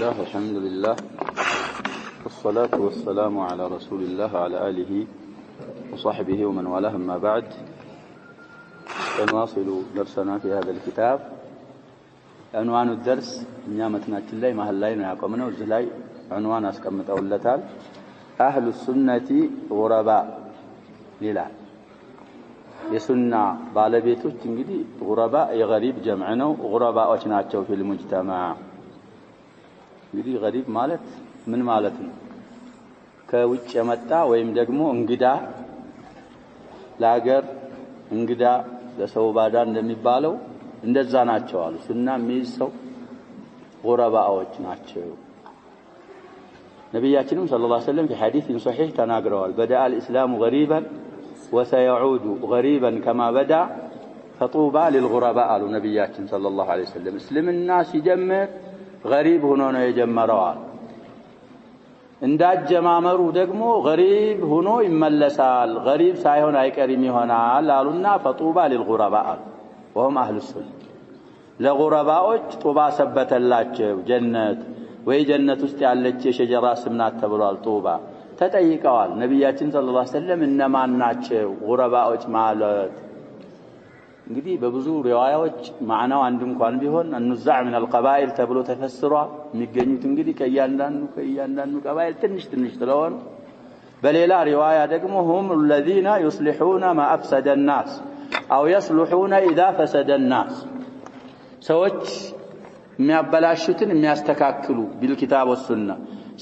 الله الحمد لله والصلاة والسلام على رسول الله وعلى آله وصحبه ومن والاه أما بعد نواصل درسنا في هذا الكتاب. عنوان الدرس نعمتنا الله ما هلاينا يقومنا وزلاي عنوان أسكمت أولتال أهل السنة غرباء لله የሱና ባለቤቶች እንግዲህ ጉረባ የገሪብ ጀምዕ ነው። ጉረባዎች ናቸው في المجتمع። እንግዲህ ገሪብ ማለት ምን ማለት ነው? ከውጭ የመጣ ወይም ደግሞ እንግዳ ለሀገር እንግዳ ለሰው ባዳ እንደሚባለው እንደዛ ናቸው አሉ። ሱና የሚይዘው ጉረባዎች ናቸው። ነብያችንም ሰለላሁ ዐለይሂ ወሰለም في حديث صحيح ተናግረዋል። بدأ الإسلام غريبا وسيعود غريبا كما بدا فطوبى للغرباء قالوا نبياتنا صلى الله عليه وسلم اسلمنا ሲጀምር غريب ሆኖ ነው የጀመረው። እንዳጀማመሩ ደግሞ غريب ሆኖ ይመለሳል። غريب ሳይሆን አይቀርም ይሆናል አሉና فطوبى للغرباء وهم اهل السنه ለغرباዎች ጡባ ሰበተላቸው ጀነት ወይ ጀነት ውስጥ ያለች የሸጀራ ስም ናት ተብሏል። ጡባ ተጠይቀዋል ነብያችን ሰለላሁ ዐለይሂ ወሰለም እነማን ናቸው ጉረባዎች ማለት? እንግዲህ በብዙ ሪዋያዎች ማዕናው አንድ እንኳን ቢሆን እንዛዕ من القبائل ተብሎ ተፈስሯል። የሚገኙት እንግዲህ ከእያንዳንዱ ቀባይል ትንሽ ስለሆነ በሌላ ሪዋያ ደግሞ هم الذين يصلحون ما أفسد الناس أو يصلحون إذا فسد الناس ሰዎች የሚያበላሹትን የሚያስተካክሉ بالكتاب والسنة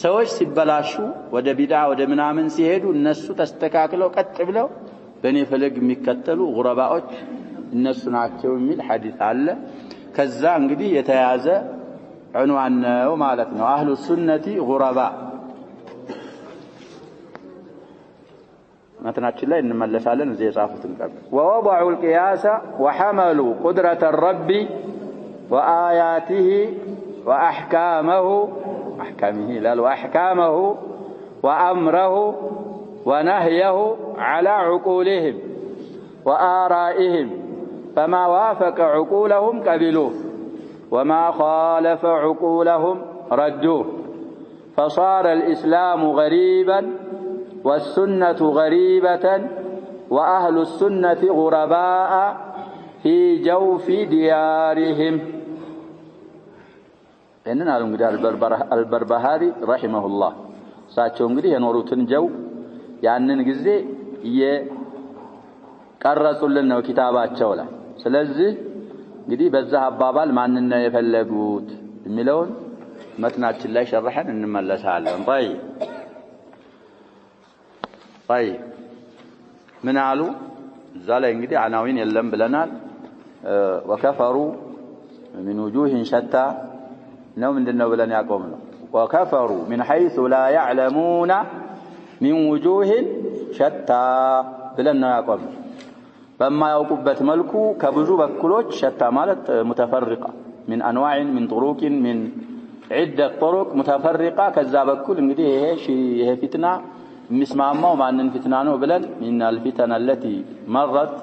ሰዎች ሲበላሹ ወደ ቢድዓ ወደ ምናምን ሲሄዱ እነሱ ተስተካክለው ቀጥ ብለው በኔ ፈለግ የሚከተሉ ጉረባዎች እነሱ ናቸው የሚል ሐዲስ አለ። ከዛ እንግዲህ የተያዘ عنوان ነው ማለት ነው። አህሉ ሱነቲ ጉረባ መተናችን ላይ እንመለሳለን። እዚህ የጻፉትን ቀር ووضعوا القياس وحملوا قدرة الرب وآياته وأحكامه لا وأحكامه وأمره ونهيه على عقولهم وآرائهم فما وافق عقولهم قبلوه وما خالف عقولهم ردوه فصار الإسلام غريبا والسنة غريبة وأهل السنة غرباء في جوف ديارهم. إننا نقول البربهاري رحمه الله ساتشو እንግዲህ የኖሩትን ጀው ያንን ጊዜ የቀረጹልን ነው ኪታባቸው ላይ። ስለዚህ እንግዲህ በዛ አባባል ማንን ነው የፈለጉት የሚለውን መትናችን ላይ ሸርሐን እንመለሳለን። طيب ምን አሉ እዛ ላይ እንግዲህ عناوين የለም ብለናል። وكفروا من وجوه شتى ነው ምንድነው ብለን ያቆምነው? وكفروا من حيث لا يعلمون من وجوه شتى ብለን ነው ያቆምነው። በማያውቁበት መልኩ ከብዙ በኩሎች ሸታ ማለት متفرقه من انواع من طرق من عده طرق متفرقه ከዛ በኩል እንግዲህ ይሄ ፊትና የሚስማማው ማንን ፊትና ነው ብለን ان الفتن التي مرت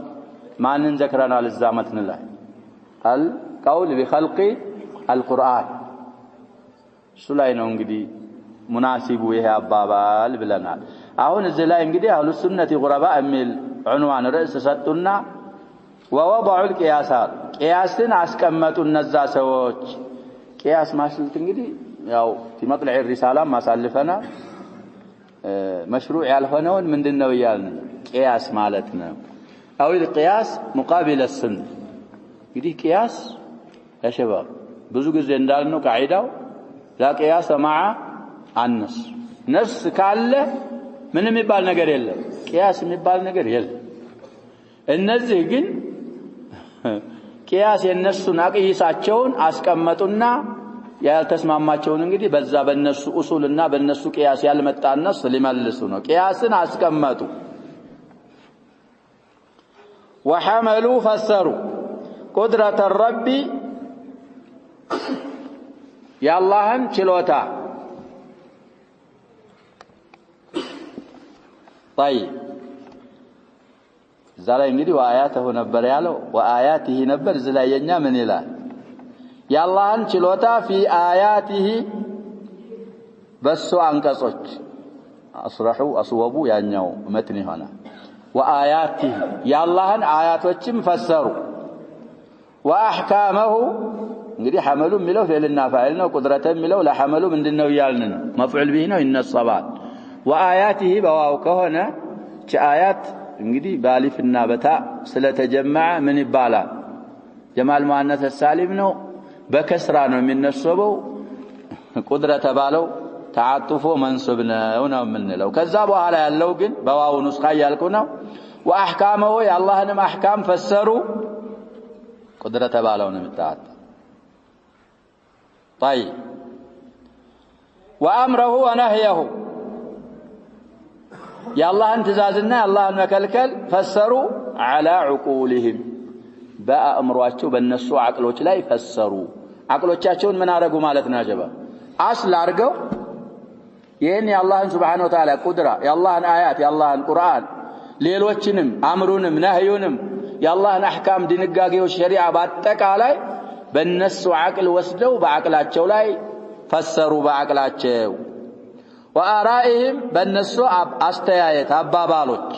ማንን ዘክረናል እዛ መትን ላይ القول بخلق القرآن እሱ ላይ ነው እንግዲህ ሙናሲቡ ይሄ አባባል ብለናል። አሁን እዚህ ላይ እንግዲህ አህሉ ሱነቲ ጉረባ የሚል عنوان ርዕስ ሰጡና ووضعوا القياس قياسን አስቀመጡ እነዛ ሰዎች። قياس ማለት እንግዲህ ያው في مطلع الرسالة ማሳልፈና مشروع ያልሆነውን ምንድነው ይያልን قياس ማለት ነው። أو القياس مقابل السنة። እንግዲህ قياس يا شباب ብዙ ጊዜ እንዳልነው ቃዒዳው لا قياس مع النص نص ካለ ምንም የሚባል ነገር የለም። قياس የሚባል ነገር የለም። እነዚህ ግን قياس የነሱን አቅይሳቸውን አስቀመጡና ያልተስማማቸውን እንግዲህ በዛ በነሱ ኡሱልና በነሱ قياس ያልመጣነስ ሊመልሱ ነው። قياسን አስቀመጡ። وحملوا فسروا قدرة الرب የአላህን ችሎታ طيب ዛሬ እንግዲህ ወአያተሁ ነበር ያለው ወአያቲሂ ነበር ዝላየኛ ምን ይላል? የአላህን ችሎታ في آياته በሱ አንቀጾች አስረሑ አስወቡ ያኛው መትን ይሆናል ወአያቲሂ የአላህን አያቶችም ፈሰሩ ወአህካመሁ እንግዲህ ሐመሉ የሚለው ፊዕልና ፋዒል ነው ቁድረተ የሚለው ለሐመሉ ምንድነው ያልን ነው መፍዑል ቢሂ ነው ይነሰባል ወአያቲሂ በዋው ከሆነ አያት እንግዲህ ባሊፍና በታ ስለተጀመዐ ምን ይባላል ጀማል ሙአነስ ሳሊም ነው በከስራ ነው የሚነሰበው ቁድረተ ባለው ተዓጥፎ መንሱብ ነው የምንለው ከዛ በኋላ ያለው ግን በዋው ንስኻ ያልኩ ነው ወአህካመሁ የአላህንም አህካም ፈሰሩ ቁድረተ ባለው ነው የምታጣ طيب وامره ونهيه يا الله انتزازنا الله مكلكل فسروا على عقولهم በአእምሮአቸው በእነሱ አቅሎች ላይ ፈሰሩ አቅሎቻቸውን ምን አረጉ ማለት ነው አጀባ አስል አርገው ይሄን የአላህን Subhanahu Wa Ta'ala ቁድራ የአላህን አያት የአላህን ቁርአን ሌሎችንም አምሩንም ነህዩንም የአላህን አህካም ድንጋጌዎች ሸሪዓ በአጠቃላይ በእነሱ አቅል ወስደው በአቅላቸው ላይ ፈሰሩ በአቅላቸው ወአራኢህም በእነሱ አስተያየት አባባሎች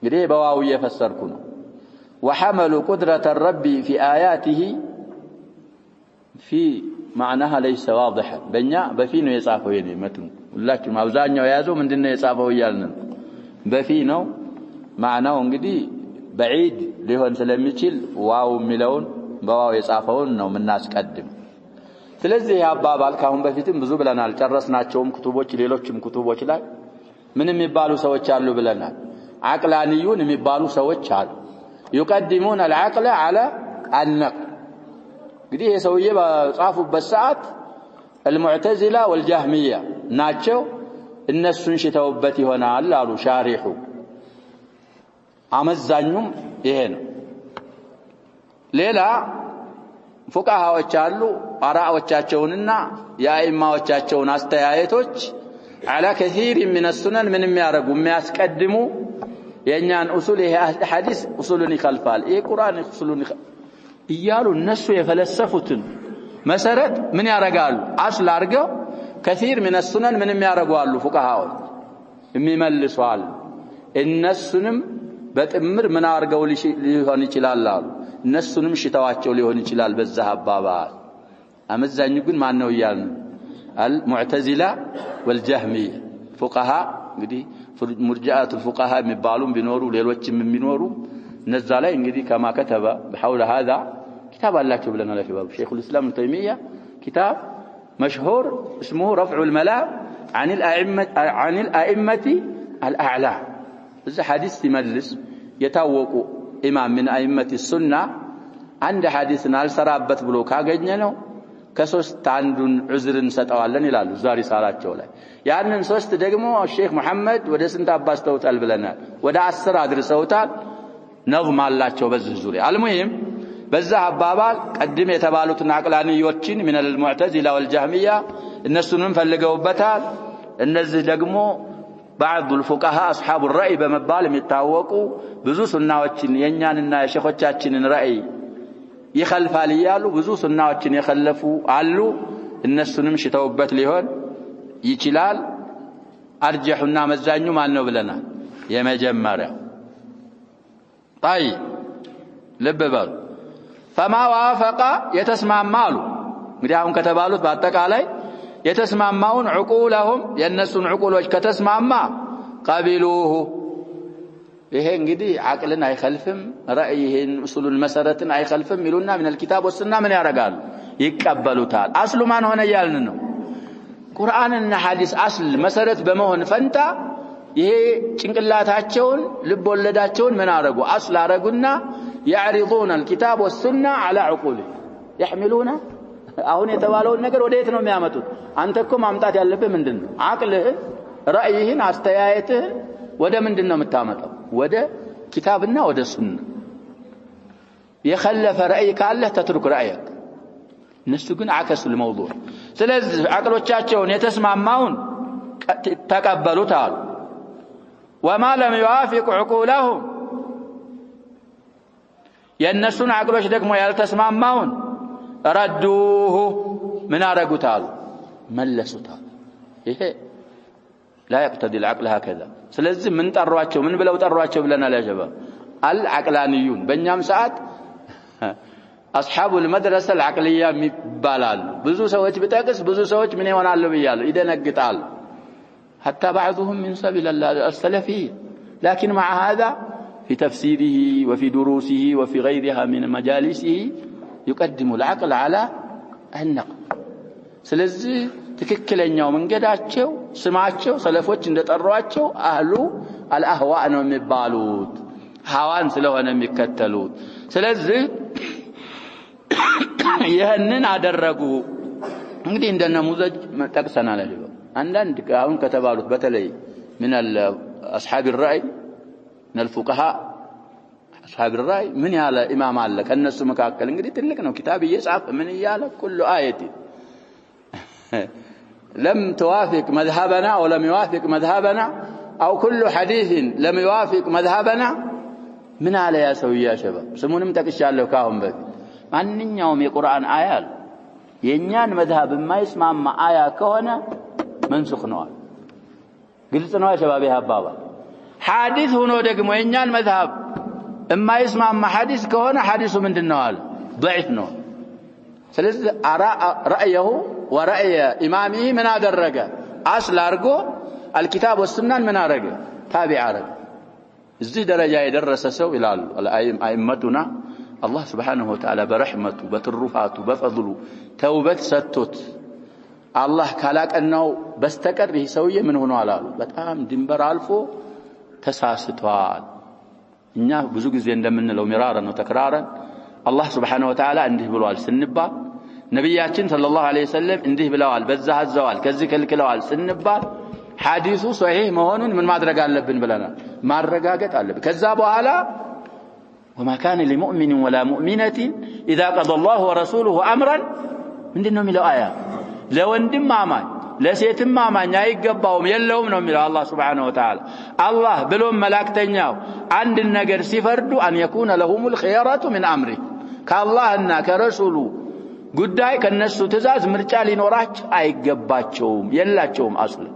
እንግዲህ በዋው እየፈሰርኩ ነው وحملوا قدرة الرب في آياته في معناها ليس واضحا بنيا بفي ነው የጻፈው የኔ መትን ሁላችሁም አብዛኛው ያዘው ምንድነው የጻፈው ይያልን በፊ ነው ማዕናው እንግዲህ بعيد ሊሆን ስለሚችል ዋው የሚለውን በዋው የጻፈውን ነው ምናስቀድም ስለዚህ ያባባል ካሁን በፊትም ብዙ ብለናል ጨረስናቸውም ኩቱቦች ሌሎችም ኩቱቦች ላይ ምን የሚባሉ ሰዎች አሉ ብለናል አቅላኒዩን የሚባሉ ሰዎች አሉ يقدمون العقل على النقل እንግዲህ የሰውዬ በጻፉበት ሰዓት المعتزلة والجهمية ናቸው እነሱን ሽተውበት ይሆናል አሉ ሻሪሑ አመዛኙም ይሄ ነው ሌላ ፉቃሃዎች አሉ አራዎቻቸውንና የአይማዎቻቸውን አስተያየቶች على كثير من السنن من የሚያረጉ የሚያስቀድሙ የኛን ኡሱል ይሄ ሐዲስ ኡሱሉን ይخالፋል ይሄ ቁርአን ኡሱሉን ይያሉ እነሱ የፈለሰፉትን መሰረት ምን ያረጋሉ አስል አርገው كثير من السنن من የሚያረጋሉ ፉቃሃዎች የሚመልሷል እነሱንም በጥምር ምን አርገው ሊሆን ይችላል አሉ እነሱንም ሽታዋቸው ሊሆን ይችላል በዛ አባባል አመዛኙ ግን ማን ነው ይያልን المعتزلة والجهمية فقهاء እንግዲህ مرجئات الفقهاء የሚባሉም ቢኖሩ ሌሎችም የሚኖሩ እነዛ ላይ እንግዲህ كما كتب بحول هذا كتاب አላችሁ ብለናል ለሽባብ شيخ الاسلام ابن تيمية كتاب مشهور اسمه رفع الملام عن الائمه الاعلام اذا حديث يملس የታወቁ ኢማም من ائمه السنه አንድ ሐዲስን አልሰራበት ብሎ ካገኘነው ከሶስት አንዱን ዑዝርን ሰጣዋለን ይላሉ ዛሬ ሳላቸው ላይ ያንን ሶስት ደግሞ ሼክ መሐመድ ወደ ስንት አባስተውታል ብለናል ወደ 10 አድርሰውታል ነظም አላቸው በዚህ ዙሪያ አልሙሂም በዛ አባባል ቀድም የተባሉትን አቅላኒዮችን من المعتزلة والجهمية እነሱንም ፈልገውበታል እነዚህ ደግሞ بعض الفقهاء اصحاب الرأي በመባል የሚታወቁ ብዙ ሱናዎችን የኛንና የሼኾቻችንን ራእይ ይخالፋል ይያሉ ብዙ ሱናዎችን የخለፉ አሉ እነሱንም ሽተውበት ሊሆን ይችላል አርጀሁና መዛኙ ማን ነው ብለናል የመጀመሪያው طيب ለበባሉ فما وافق يتسمعማሉ እንግዲህ አሁን ከተባሉት በአጠቃላይ የተስማማውን عقولهم የነሱን عقولዎች ከተስማማ قبلوه ይሄ እንግዲህ አቅልን አይخልፍም ራእይህን ኡሱሉን መሰረትን አይخልፍም ይሉና من الكتاب والسنه ምን ያረጋሉ ይቀበሉታል አስሉ ማን ሆነ ያልን ነው ቁርአንና ሐዲስ አስል መሰረት በመሆን ፈንታ ይሄ ጭንቅላታቸውን ልቦለዳቸውን ምን አረጉ አስል አረጉና يعرضون الكتاب والسنه على عقوله يحملون አሁን የተባለውን ነገር ወዴት ነው የሚያመጡት አንተ እኮ ማምጣት ያለብህ ምንድነው አቅልህን ራእይህን አስተያየትህን ወደ ምንድነው የምታመጣው ወደ ኪታብና ወደ ሱና የخለፈ ራእይ ካለ ተትሩክ ራእይክ እነሱ ግን አከሱ الموضوع ስለዚህ አቅሎቻቸውን የተስማማውን ተቀበሉት አሉ وما لم يوافق عقولهم የነሱን አቅሎች ደግሞ ያልተስማማውን ردوه من አረጉታሉ ملسوتا إيه لا يقتضي العقل هكذا سلزم من طرواچو من بلو طرواچو بلنا لا شباب العقلانيون بنيام ساعات أصحاب المدرسة العقلية مبالال بزو سويت بتاكس بزو سويت من يونالو بيالو يدنقطال حتى بعضهم من سبيل الله السلفي لكن مع هذا في تفسيره وفي دروسه وفي غيرها من مجالسه يقدم العقل على النقل ስለዚህ ትክክለኛው መንገዳቸው ስማቸው ሰለፎች እንደጠሯቸው አህሉ አልአህዋ ነው የሚባሉት ሐዋን ስለሆነ የሚከተሉት ስለዚህ ይሄንን አደረጉ እንግዲህ እንደነሙዘጅ ተጠቅሰናል አይደል አንዳንድ አሁን ከተባሉት በተለይ من اصحاب الراي من الفقهاء اصحاب الراي من ያለ ኢማም አለ ከነሱ መካከል እንግዲህ ትልቅ ነው ኪታብ እየጻፈ ምን ይያለ كل آية لم توافق مذهبنا أو لم يوافق مذهبنا أو كل حديث لم يوافق مذهبنا من على يا سوي يا شباب سمونم تكشالو كاهم بك ማንኛውም የቁርአን አያል የኛን መዝሐብ የማይስማማ አያ ከሆነ መንሱኽ ነው ግልጽ ነው ሸባብ ያባባ ሐዲስ ሆኖ ደግሞ የኛን መዝሐብ የማይስማማ ሐዲስ ከሆነ ሐዲሱ ምንድነው አለ ضعيف ነው ስለዚህ رأيه ورأي إمامه من አደረገ አስል አርጎ الكتاب والسنة من አረገ ታቢዕ አረገ እዚህ ደረጃ የደረሰ ሰው ይላሉ አኢመቱና الله سبحانه وتعالى برحمته بترفاته بفضله توبت ستوت الله كلاك انه بستقر ይህ ሰውዬ ምን ሆኖ አላሉ በጣም ድንበር አልፎ ተሳስተዋል እኛ ብዙ ጊዜ እንደምንለው ሚራራ ነው ተክራራን الله سبحانه وتعالى እንዲህ ብሏል ስንባል ነብያችን ሰለላሁ ዐለይሂ ወሰለም እንዲህ ብለዋል በዛ አዘዋል ከዚህ ከልክለዋል ስንባል ሐዲሱ ሶሂህ መሆኑን ምን ማድረግ አለብን ብለናል ማረጋገጥ አለብን ከዛ በኋላ وما كان لمؤمن ولا مؤمنة إذا قضى الله ورسوله أمرا من دينهم إلى آية لو اندم مامان لسيتم مامان يقبهم يلهم نوم إلى الله سبحانه وتعالى الله بلهم ملاكتنياو عند النقر سفردوا أن يكون لهم الخيارات من أمره كالله أننا كرسوله قدائي كالنسو تزاز مرجالي نوراج يقباتشوهم يلاتشوهم أصلا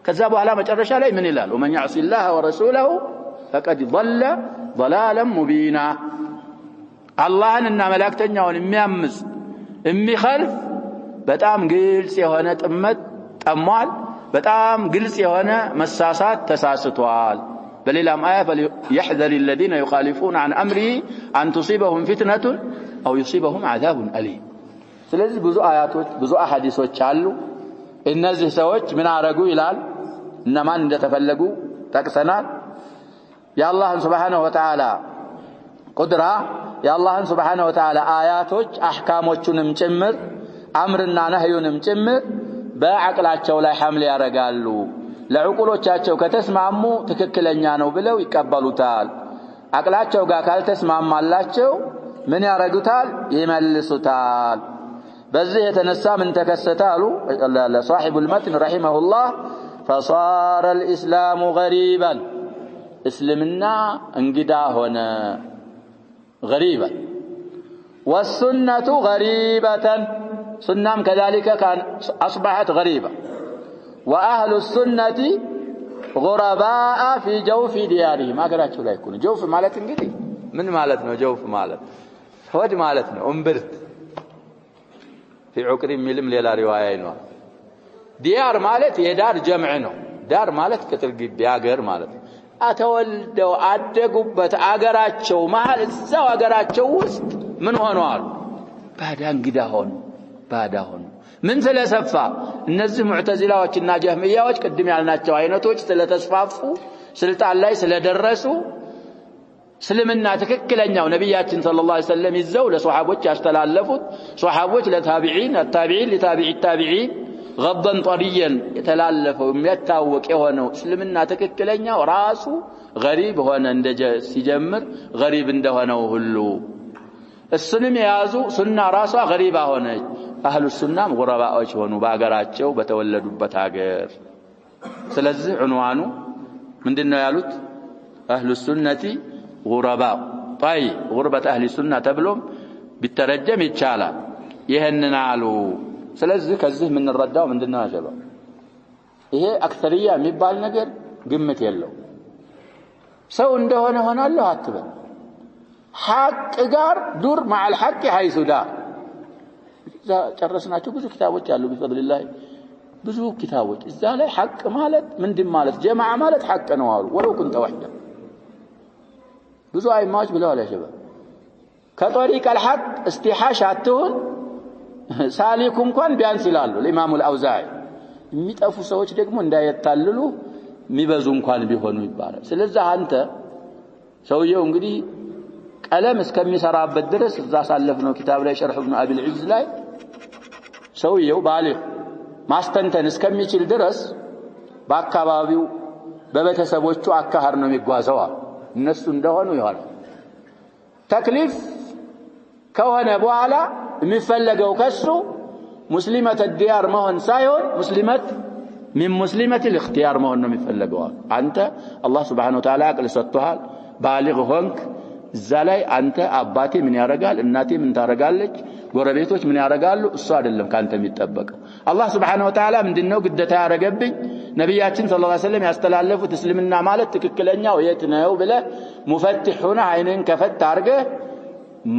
كذابوا على مجرش علي من إلال ومن يعصي الله ورسوله فقد ضل ضلالا مبينا الله ان ملائكتኛውን የሚያምጽ የሚخልፍ በጣም ግልጽ የሆነ ጥመት ጠሟል በጣም ግልጽ የሆነ መሳሳት ተሳስቷል በሌላም አያ فليحذر الذين يخالفون عن امره ان تصيبهم فتنه او يصيبهم عذاب اليم ስለዚህ ብዙ አያቶች ብዙ አሐዲሶች አሉ እነዚህ ሰዎች ምን አረጉ ይላል እነማን እንደተፈለጉ ጠቅሰናል يا الله سبحانه وتعالى قدرة يا الله سبحانه وتعالى آياتك أحكامكم ጭምር أمرنا نهينا ጭምር በአቅላቸው ላይ ሐምል ያረጋሉ ለዑቁሎቻቸው ከተስማሙ ትክክለኛ ነው ብለው ይቀበሉታል አቅላቸው ጋር ካልተስማማላቸው ምን ያረጉታል ይመልሱታል በዚህ የተነሳ ምን ተከሰታሉ ለصاحب المتن رحمه الله فصار الإسلام غريبا اسلمنا انقدا هنا غريبا والسنة غريبة سنام كذلك كان أصبحت غريبة وأهل السنة غرباء في جوف ديارهم ما قرأت لا يكون جوف مالت انقدي من مالتنا جوف مالت فوج مالتنا انبرت في عكر ملم ليلا روايين ديار مالت يدار جمعنه دار مالت كتلقي بياغر مالت አተወልደው አደጉበት አገራቸው መሃል እዛው አገራቸው ውስጥ ምን ሆነዋል ባዳ እንግዳ ሆኑ ምን ስለሰፋ እነዚህ ሙዕተዚላዎችና ጀህሚያዎች ቅድም ያልናቸው አይነቶች ስለተስፋፉ ስልጣን ላይ ስለደረሱ እስልምና ትክክለኛው ነብያችን ሰለላሁ ዐለይሂ ወሰለም ይዘው ለሷሐቦች ያስተላለፉት ሷሐቦች ለታቢዒን التابعين لتابعي التابعين غضا طريا يتلالفوا يتاوق የሆነው እስልምና ትክክለኛው ራሱ غريب ሆነ እንደጀ ሲጀምር غريب እንደሆነው ሁሉ እሱንም ያዙ ሱና ራሷ غريبا ሆነች አህሉ ሱናም ጉረባዎች ሆኑ ባገራቸው በተወለዱበት ሀገር ስለዚህ ዑንዋኑ ምንድነው ያሉት አህሉ ሱነቲ غرباء طيب غربة اهل السنه ተብሎም ቢተረጀም ይቻላል ይሄንን አሉ ስለዚህ ከዚህ ምን እንረዳው ምንድነው አጀባ ይሄ አክثرያ የሚባል ነገር ግምት የለው ሰው እንደሆነ ሆናለሁ አትበል ሐቅ ጋር ዱር مع الحق حيث دار ጨረስናቸው ብዙ ኪታቦች አሉ بفضلله ብዙ ኪታቦች እዛ ላይ ሐቅ ማለት ምንድን ማለት ጀማዓ ማለት ሐቅ ነው አሉ ወለው كنت وحده ብዙ አይማዎች ብለዋል ያሸባ ከطريق الحق استحاش አትሁን ሳሊኩ እንኳን ቢያንስ ይላሉ ለኢማሙ አልአውዛዒ የሚጠፉ ሰዎች ደግሞ እንዳይታልሉ የሚበዙ እንኳን ቢሆኑ ይባላል ስለዚህ አንተ ሰውየው እንግዲህ ቀለም እስከሚሰራበት ድረስ እዛ ሳለፍነው ኪታብ ላይ ሸርህ ኢብኑ አቢል ዒዝ ላይ ሰውየው ባሊግ ማስተንተን እስከሚችል ድረስ በአካባቢው በቤተሰቦቹ አካሃር ነው የሚጓዘው እነሱ እንደሆኑ ይሆናል ተክሊፍ ከሆነ በኋላ የሚፈልገው ከሱ ሙስሊመት الديار መሆን ሳይሆን ሙስሊመት من مسلمة الاختيار መሆን ነው የሚፈልገው አንተ አላህ Subhanahu Wa Ta'ala አቅል ሰጥቷል ባሊግ ሆንክ እዛ ላይ አንተ አባቴ ምን ያረጋል እናቴ ምን ታረጋለች ጎረቤቶች ምን ያረጋሉ እሱ አይደለም ካንተ የሚጠበቀው አላህ Subhanahu Wa Ta'ala ምንድነው ግዴታ ያረገብኝ ነብያችን ሰለላሁ ዐለይሂ ወሰለም ያስተላለፉት እስልምና ማለት ትክክለኛው የት ነው ብለ ሙፈትህ ሆነ አይነን ከፈት አርገህ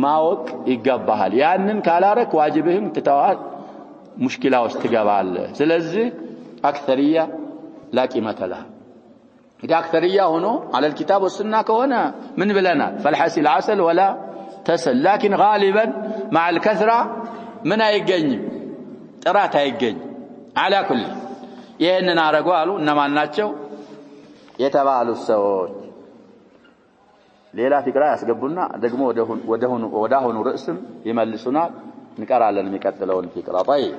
ማወቅ ይገባሃል ያንን ካላረክ ዋጅብህም ትተዋል ሙሽኪላ ውስጥ ትገባለህ ስለዚህ አክثرያ لا قيمة لها إذا أكثرية هنا على الكتاب والسنة كهنا من بلنا فالحسي العسل ولا تسل لكن غالبا مع الكثرة من يجني ترات يجني على كل يهننا رجوالو إنما الناتشو يتبالو السواد ليلة فكرة يسقبلنا دقمو ودهون رأسم يملسنا نكرر لنا مكتلون فكرة طيب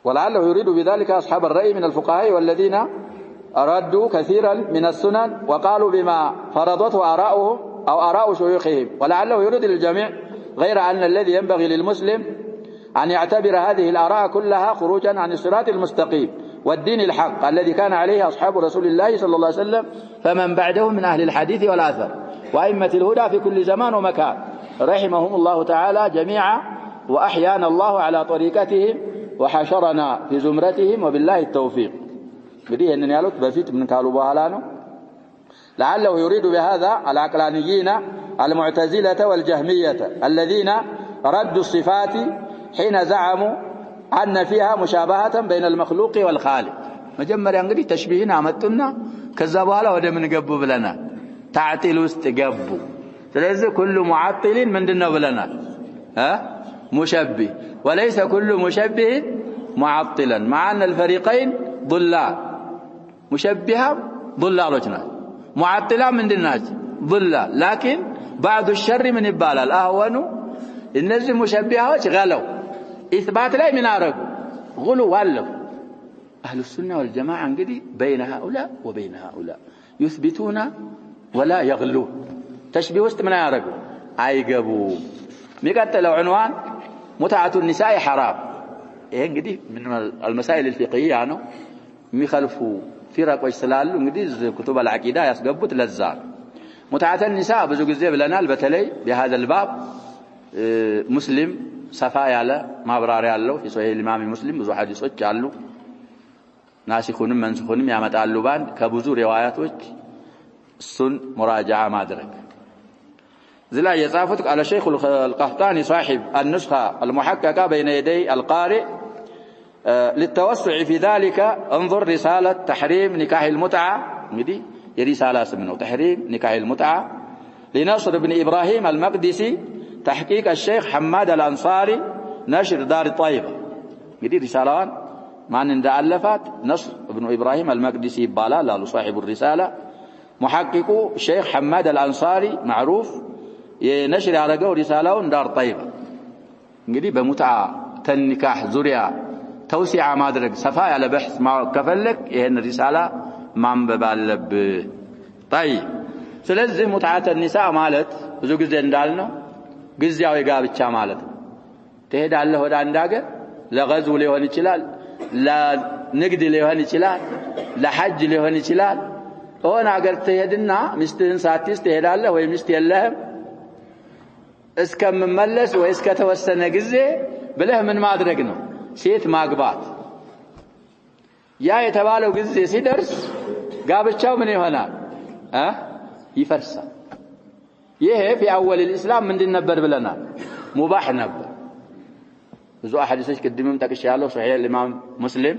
ولعله يريد بذلك أصحاب الرأي من الفقهاء والذين أردوا كثيرا من السنن وقالوا بما فرضته آراؤهم أو آراء شيوخهم ولعله يريد للجميع غير أن الذي ينبغي للمسلم أن يعتبر هذه الآراء كلها خروجا عن الصراط المستقيم والدين الحق الذي كان عليه أصحاب رسول الله صلى الله عليه وسلم فمن بعدهم من أهل الحديث والآثر وأئمة الهدى في كل زمان ومكان رحمهم الله تعالى جميعا وأحيانا الله على طريقتهم وحشرنا في زمرتهم وبالله التوفيق بديه أن يالوت بفيت من قالوا بهالانو لعله يريد بهذا العقلانيين المعتزلة والجهمية الذين ردوا الصفات حين زعموا أن فيها مشابهة بين المخلوق والخالق مجمّر ينقلي تشبيهنا عمدتنا كذبوا هلا ودى من قبوا بلنا تعطيل استقبوا فلذا كل معطل من دنا بلنا مشبه وليس كل مشبه معطلا مع أن الفريقين ضلال مشبهة ضلالنا معطلا من الناس ضلال لكن بعض الشر من البال الأهون الناس مشبهة غلو إثبات لا من عرق غلو والف أهل السنة والجماعة انقدي بين هؤلاء وبين هؤلاء يثبتون ولا يغلون تشبيه وسط من عرق عيقبوا مقتلوا عنوان متعة النساء حرام إيه انقدي من المسائل الفقهية عنه ميخلفوا فرق ويسلال انقدي كتب العقيدة يسقبوا تلزان متعة النساء بزوج الزيب لنا البتلي بهذا الباب مسلم صفايا له ما براري الله في صحيح الإمام مسلم بزو حديثوች አሉ ናሲኹንም መንሱኹንም ያመጣሉ ባንድ ከብዙ ሪዋያቶች እሱን ሙራጃዓ ማድረግ زلا يصافت على شيخ القحطاني صاحب النسخة المحققة بين يدي القارئ للتوسع في ذلك انظر رسالة تحريم نكاح المتعة دي رسالة اسمه تحريم نكاح المتعة لنصر بن إبراهيم المقدسي تحقيق الشيخ حماد الأنصاري نشر دار الطيبة دي رسالة معنى ان ألفت نصر بن إبراهيم المقدسي بالا صاحب الرسالة محقق الشيخ حماد الأنصاري معروف ينشر على جو رسالة دار طيبة እንግዲህ በሙትዓ ተንካህ ዙሪያ ተውሲዓ ማድረግ ሰፋ ያለ በህስ ማከፈለክ ይሄን ሪሳላ ማንበብ አለብህ طيب ስለዚህ ሙትዓ ተንሳ ማለት ብዙ ጊዜ እንዳልነው ግዚያዊ ጋብቻ ማለት ነው ትሄዳለህ ወደ አንድ ሀገር ለغزو ሊሆን ይችላል ለንግድ ሊሆን ይችላል ለሐጅ ሊሆን ይችላል ሆነ አገር ትሄድና ሚስትህን ሳትይዝ ትሄዳለህ ወይ ሚስት የለህም እስከምመለስ ወይ እስከተወሰነ ጊዜ ብለህ ምን ማድረግ ነው ሴት ማግባት ያ የተባለው ጊዜ ሲደርስ ጋብቻው ምን ይሆናል ይፈርሳል ይሄ في اول الاسلام ምንድን ነበር ብለናል ሙባህ ነበር ብዙ አሐዲሶች ቅድምም ጠቅሻለሁ ሶሒህ الامام ሙስሊም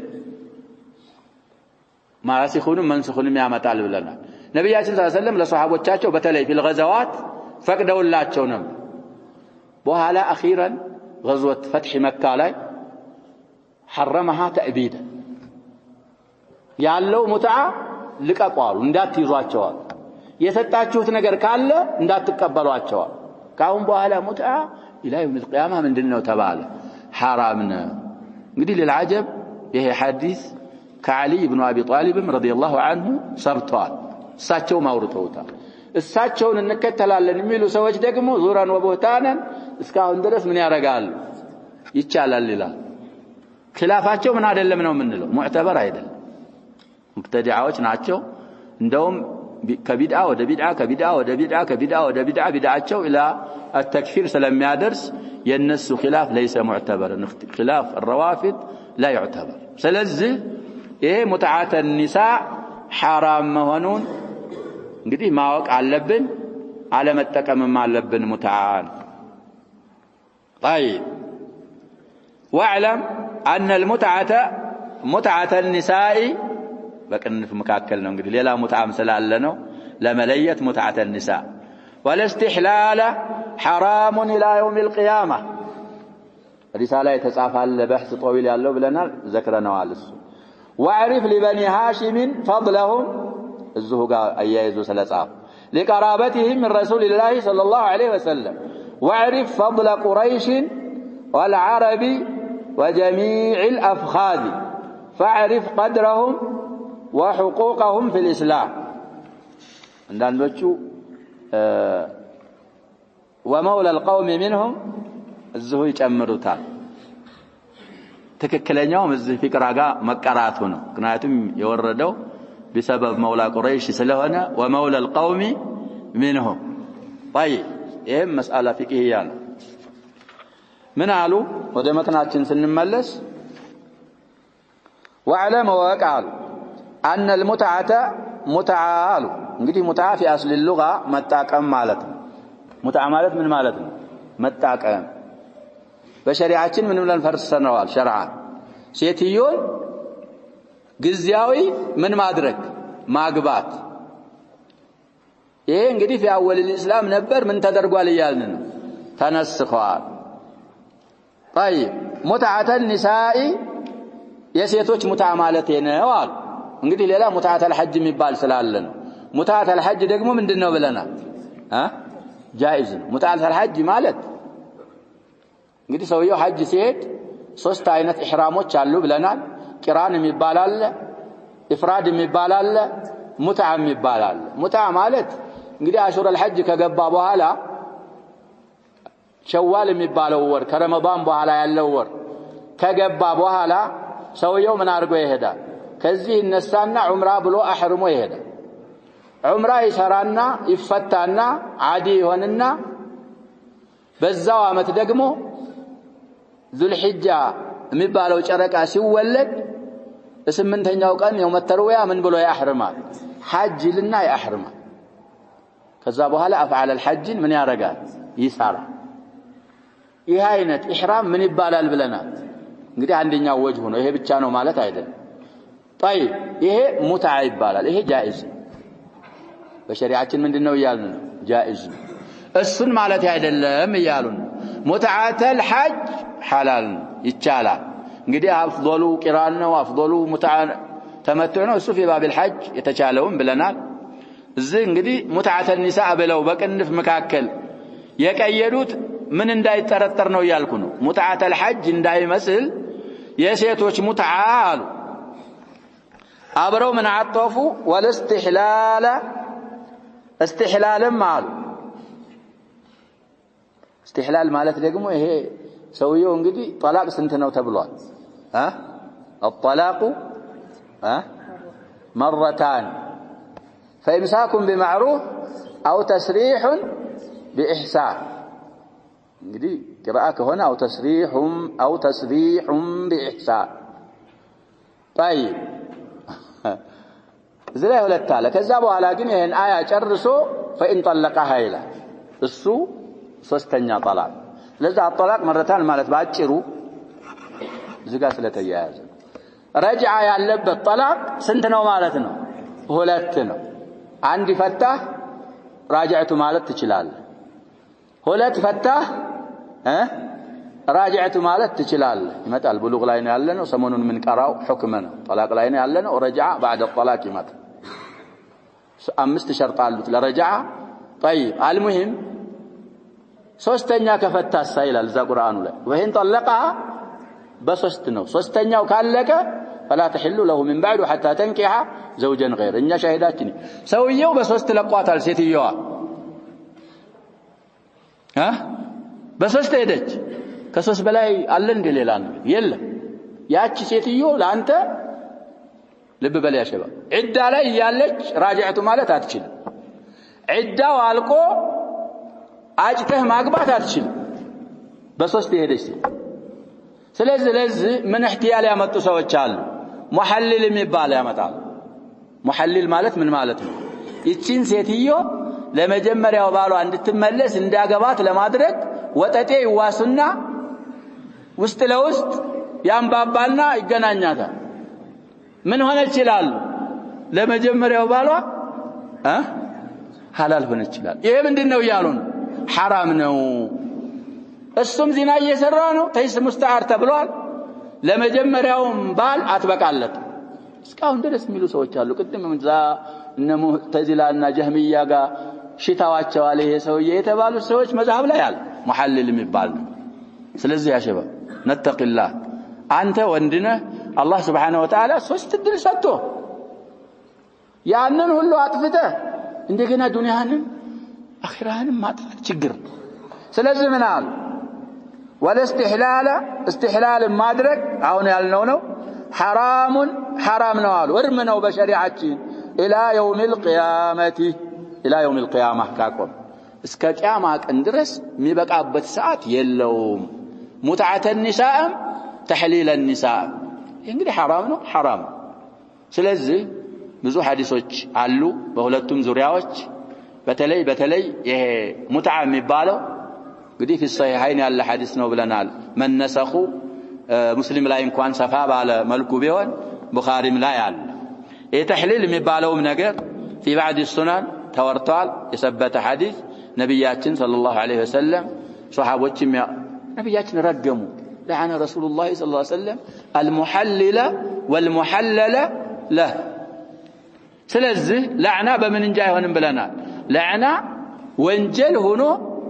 ማራሲኹን መንሱኹን ያመጣል ብለናል ነብያችን ሰለላሁ ዐለይሂ ወሰለም ለሷሃቦቻቸው በተለይ في الغزوات ፈቅደውላቸው ነበር በኋላ اخيرا غزوه فتح مكه ላይ حرمها تأبيدا ያለው ሙትዓ ልቀቋሉ እንዳትይዟቸዋል የሰጣችሁት ነገር ካለ እንዳትቀበሏቸው ካሁን በኋላ ሙትዓ ኢላ يوم القيامه ምንድነው ተባለ حرام ነው እንግዲህ ለልዓጀብ ይሄ ሐዲስ ከዓሊ ኢብኑ አቢ ጣሊብ ረዲየላሁ ዐንሁ ሰብቷል እሳቸው ማውርተውታል እሳቸውን እንከተላለን የሚሉ ሰዎች ደግሞ ዙራን ወቦታናን እስካሁን ድረስ ምን ያረጋሉ ይቻላል ይላል ኺላፋቸው ምን አይደለም ነው የምንለው ሙዕተበር አይደለም ሙብተዲዓዎች ናቸው እንደውም ከቢድዓ ወደ ቢድዓ ከቢድዓ ወደ ቢድዓ ከቢድዓ ወደ ቢድዓ ቢድዓቸው الى التكفير ስለሚያደርስ የነሱ ኺላፍ ليس معتبر خلاف الروافض لا يعتبر ስለዚህ ይሄ ሙትዓተ النساء حرام መሆኑን እንግዲህ ማወቅ አለብን አለመጠቀምም አለብን ሙትዓን طيب واعلم ان متعه النساء በቅንፍ መካከል ነው እንግዲህ ሌላ ሙትዓም ስላለ ነው ለመለየት ሙትዓተ النساء والاستحلال حرام الى يوم القيامه رساله የተጻፈለ بحث طويل ያለው ብለናል ዘክረናል እሱ واعرف لبني هاشم فضلهم እዚሁ ጋር አያይዞ ስለጻፈ لقرابتهم من رسول الله صلى الله عليه وسلم واعرف فضل قريش والعرب وجميع الافخاذ فاعرف قدرهم وحقوقهم في الإسلام عندنا ومولى القوم منهم الزهو يጨምሩታል ትክክለኛውም እዚህ ፍቅራ ጋር መቀራቱ ነው ምክንያቱም የወረደው بسبب مولى قريش ስለሆነ ومولى القوم منهم طيب ይሄ መስአላ ፍቅህያ ነው ምን አሉ ወደ መተናችን ስንመለስ واعلم وقالوا ان المتعه متعال እንግዲህ ሙትዓ في اصل اللغه መጣቀም ማለት ነው ሙትዓ ማለት ምን ማለት ነው መጣቀም በሸሪዓችን ምን ብለን ፈርሰናል ሸርዓ ሴትዮን ግዚያዊ ምን ማድረግ ማግባት ይሄ እንግዲህ في اول الاسلام ነበር ምን ተደርጓል ይያልን ነው ተነስخዋል طيب متعه النساء የሴቶች ሙትዓ ማለት ነው አሉ እንግዲህ ሌላ ሙትዓተል ሐጅ የሚባል ስላለ ነው ሙትዓተል ሐጅ ደግሞ ምንድነው ብለናል ጃኢዝ ነው ሙትዓተል ሐጅ ማለት እንግዲህ ሰውየው ሐጅ ሲሄድ ሶስት አይነት ኢህራሞች አሉ ብለናል ቂራን የሚባል አለ ኢፍራድ የሚባል አለ ሙትዓ የሚባል አለ ሙትዓ ማለት እንግዲህ አሹረል ሐጅ ከገባ በኋላ ሸዋል የሚባለው ወር ከረመዳን በኋላ ያለው ወር ከገባ በኋላ ሰውየው ምን አድርጎ ይሄዳል ከዚህ እነሳና ዑምራ ብሎ አህርሞ ይሄዳል ዑምራ ይሰራና ይፈታና አዲ ይሆንና በዛው አመት ደግሞ ዙልሂጃ የሚባለው ጨረቃ ሲወለድ በስምንተኛው ቀን የውመ ተርዊያ ምን ብሎ ያህርማል ሐጅ ልና ያህርማል ከዛ በኋላ አፍዓል الحጅን ምን ያረጋል ይሰራ ይሄ አይነት ኢህራም ምን ይባላል ብለናል እንግዲህ አንደኛው ወጅ ሆኖ ይሄ ብቻ ነው ማለት አይደለም طيب ይሄ ሙትዓ ይባላል ይሄ ጃኢዝ በሸሪዓችን ምንድነው ይያልን ጃኢዝ እሱን ማለት አይደለም ይያሉን ሙትዓተል ሐጅ ሐላል ይቻላል እንግዲህ አፍضሉ ቂራን ነው አፍضሉ ሙትዓ ተመትዕ ነው እሱ في باب الحج የተቻለውን ብለናል እዚህ እንግዲህ ሙትዓተል ኒሳእ ብለው በቅንፍ መካከል የቀየዱት ምን እንዳይጠረጠር ነው ይያልኩ ነው ሙትዓተል ሐጅ እንዳይመስል የሴቶች ሙትዓ አሉ አብረው ምን አጠፉ ወለስተህላል استحلالም አሉ استحلال ማለት ደግሞ ይሄ ሰውየው እንግዲህ ጠላቅ ስንት ነው ተብሏል الطلاق مرتان فإمساك بمعروف أو تسريح بإحسان እንግዲህ قراءة هنا أو تسريح بإحسان طيب زي ሁለት አለ ከዛ በኋላ ግን ይሄን አያ ጨርሶ فإن طلقها ይላል እሱ ሶስተኛ طلاق ለዛ الطلاق مرتان ማለት ባጭሩ እዚህ ጋር ስለተያያዘ ረጅዓ ያለበት طلاق ስንት ነው ማለት ነው ሁለት ነው አንድ ፈታህ راجعت ማለት ትችላለህ ሁለት ፈታህ راجعت ማለት ትችላለህ ይመጣል ብሉግ ላይ ነው ያለነው ሰሞኑን ምን ቀራው ሁክም ነው طلاق ላይ ነው ያለነው ረጅዓ بعد الطلاق ይመጣ አምስት ሸርጥ አሉት ለረጅዓ طيب المهم ሶስተኛ ከፈታሳ ይላል እዛ ቁርአኑ ላይ ወይን طلقها በሶስት ነው ሶስተኛው ካለቀ فلا تحل له من بعد حتى تنكح زوجا غير እኛ ሻሂዳችን ሰውየው በሶስት ለቋታል ሴትየዋ በሶስት ሄደች ከሶስት በላይ አለ እንደ ሌላ ነው የለም ያቺ ሴትዮ ላንተ ልብ በል ያሸባ ዒዳ ላይ ያለች ራጅዕቱ ማለት አትችልም ዒዳው አልቆ አጭተህ ማግባት አትችልም በሶስት ሄደች ስለዚህ ለዚህ ምን احتيال ያመጡ ሰዎች አሉ ሙሐልል የሚባል ያመጣል ሙሐልል ማለት ምን ማለት ነው ይቺን ሴትዮ ለመጀመሪያው ባሏ እንድትመለስ እንዳገባት ለማድረግ ወጠጤ ይዋሱና ውስጥ ለውስጥ ያንባባልና ይገናኛታል ምን ሆነች ይላል ለመጀመሪያው ባሏ ሐላል ሆነች ይላል ይሄ ምንድነው ያሉ ነው حرام ነው እሱም ዚና እየሰራ ነው ተይስ ሙስተዓር ተብሏል ለመጀመሪያውም ባል አትበቃለት እስካሁን ድረስ የሚሉ ሰዎች አሉ ቅድም ምንዛ እነ ሙዕተዚላና ጀህሚያ ጋር ሽታዋቸው አለ ይሄ ሰውዬ የተባሉ ሰዎች መዝሐብ ላይ አለ ሙሐልል የሚባል ስለዚህ ያሸባ ነተቂላህ አንተ ወንድነህ አላህ Subhanahu Wa Ta'ala ሶስት ድል ሰጥቶ ያንን ሁሉ አጥፍተህ እንደገና ዱንያህንም አኺራህንም ማጥፋት ችግር ስለዚህ ምን አለ والاستحلال ማድረግ አሁን ያልነው ነው حرام ነው አሉ እርም ነው በሸሪዓችን الى يوم القيامه ካቆም እስከ ቂያማ ቀን ድረስ የሚበቃበት ሰዓት የለውም ሙትዓተ النساء تحليل النساء እንግዲህ حرام ስለዚህ ብዙ ሐዲሶች አሉ በሁለቱም ዙሪያዎች በተለይ ይሄ ሙትዓ የሚባለው እንግዲህ في الصحيحين ያለ ሐዲስ ነው ብለናል መነሰኹ ሙስሊም ላይ እንኳን ሰፋ ባለ መልኩ ቢሆን ቡኻሪም ላይ አለ ይሄ ተህሊል የሚባለውም ነገር في بعض السنن ተወርቷል የሰበተ ሐዲስ ነብያችን ሰለላሁ ዐለይሂ ወሰለም ሱሐቦችም ነብያችን ረገሙ لعن رسول الله صلى الله عليه وسلم المحلل والمحلل له ስለዚህ لعنة በምን እንጃ አይሆንም ብለናል لعنة ወንጀል ሆኖ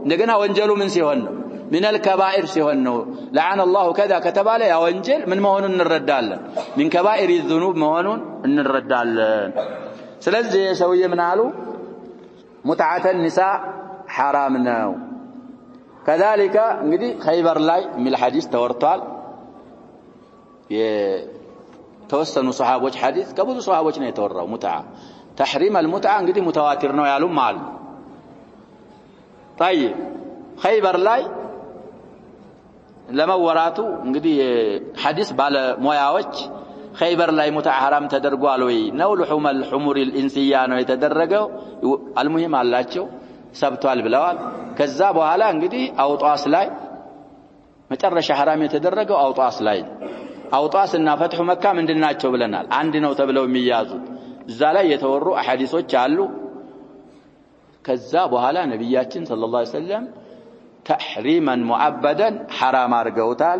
እንደገና ወንጀሉ ምን ሲሆን ነው من الكبائر ሲሆን ነው لعن الله كذا ከተባለ ያ ወንጀል ምን መሆኑን እንረዳለን من كبائر الذنوب መሆኑን እንረዳለን ስለዚህ ሰውዬ ምን አሉ ሙትዓተ النساء حرام ነው كذلك እንግዲህ ኸይበር ላይ ሚል ሐዲስ ተወርቷል የተወሰኑ ሱሐቦች ሐዲስ ከብዙ ሱሐቦች ነው የተወራው ሙትዓ تحريم المتعه እንግዲህ ሙተዋቲር ነው ያሉም አሉ طيب ኸይበር ላይ ለመወራቱ እንግዲህ ሐዲስ ባለ ሙያዎች ኸይበር ላይ ሙትዓ حرام ተደርጓል ወይ ነው لحوم الحمر الانسيه ነው የተደረገው المهم አላቸው ሰብቷል ብለዋል ከዛ በኋላ እንግዲህ አውጣስ ላይ መጨረሻ حرام የተደረገው አውጣስ ላይ አውጣስና ፈትሁ መካ ምንድናቸው ብለናል አንድ ነው ተብለው የሚያዙት እዛ ላይ የተወሩ አሐዲሶች አሉ ከዛ በኋላ ነብያችን ሰለላሁ ዐለይሂ ወሰለም تحريما مؤبدا حرام አርገውታል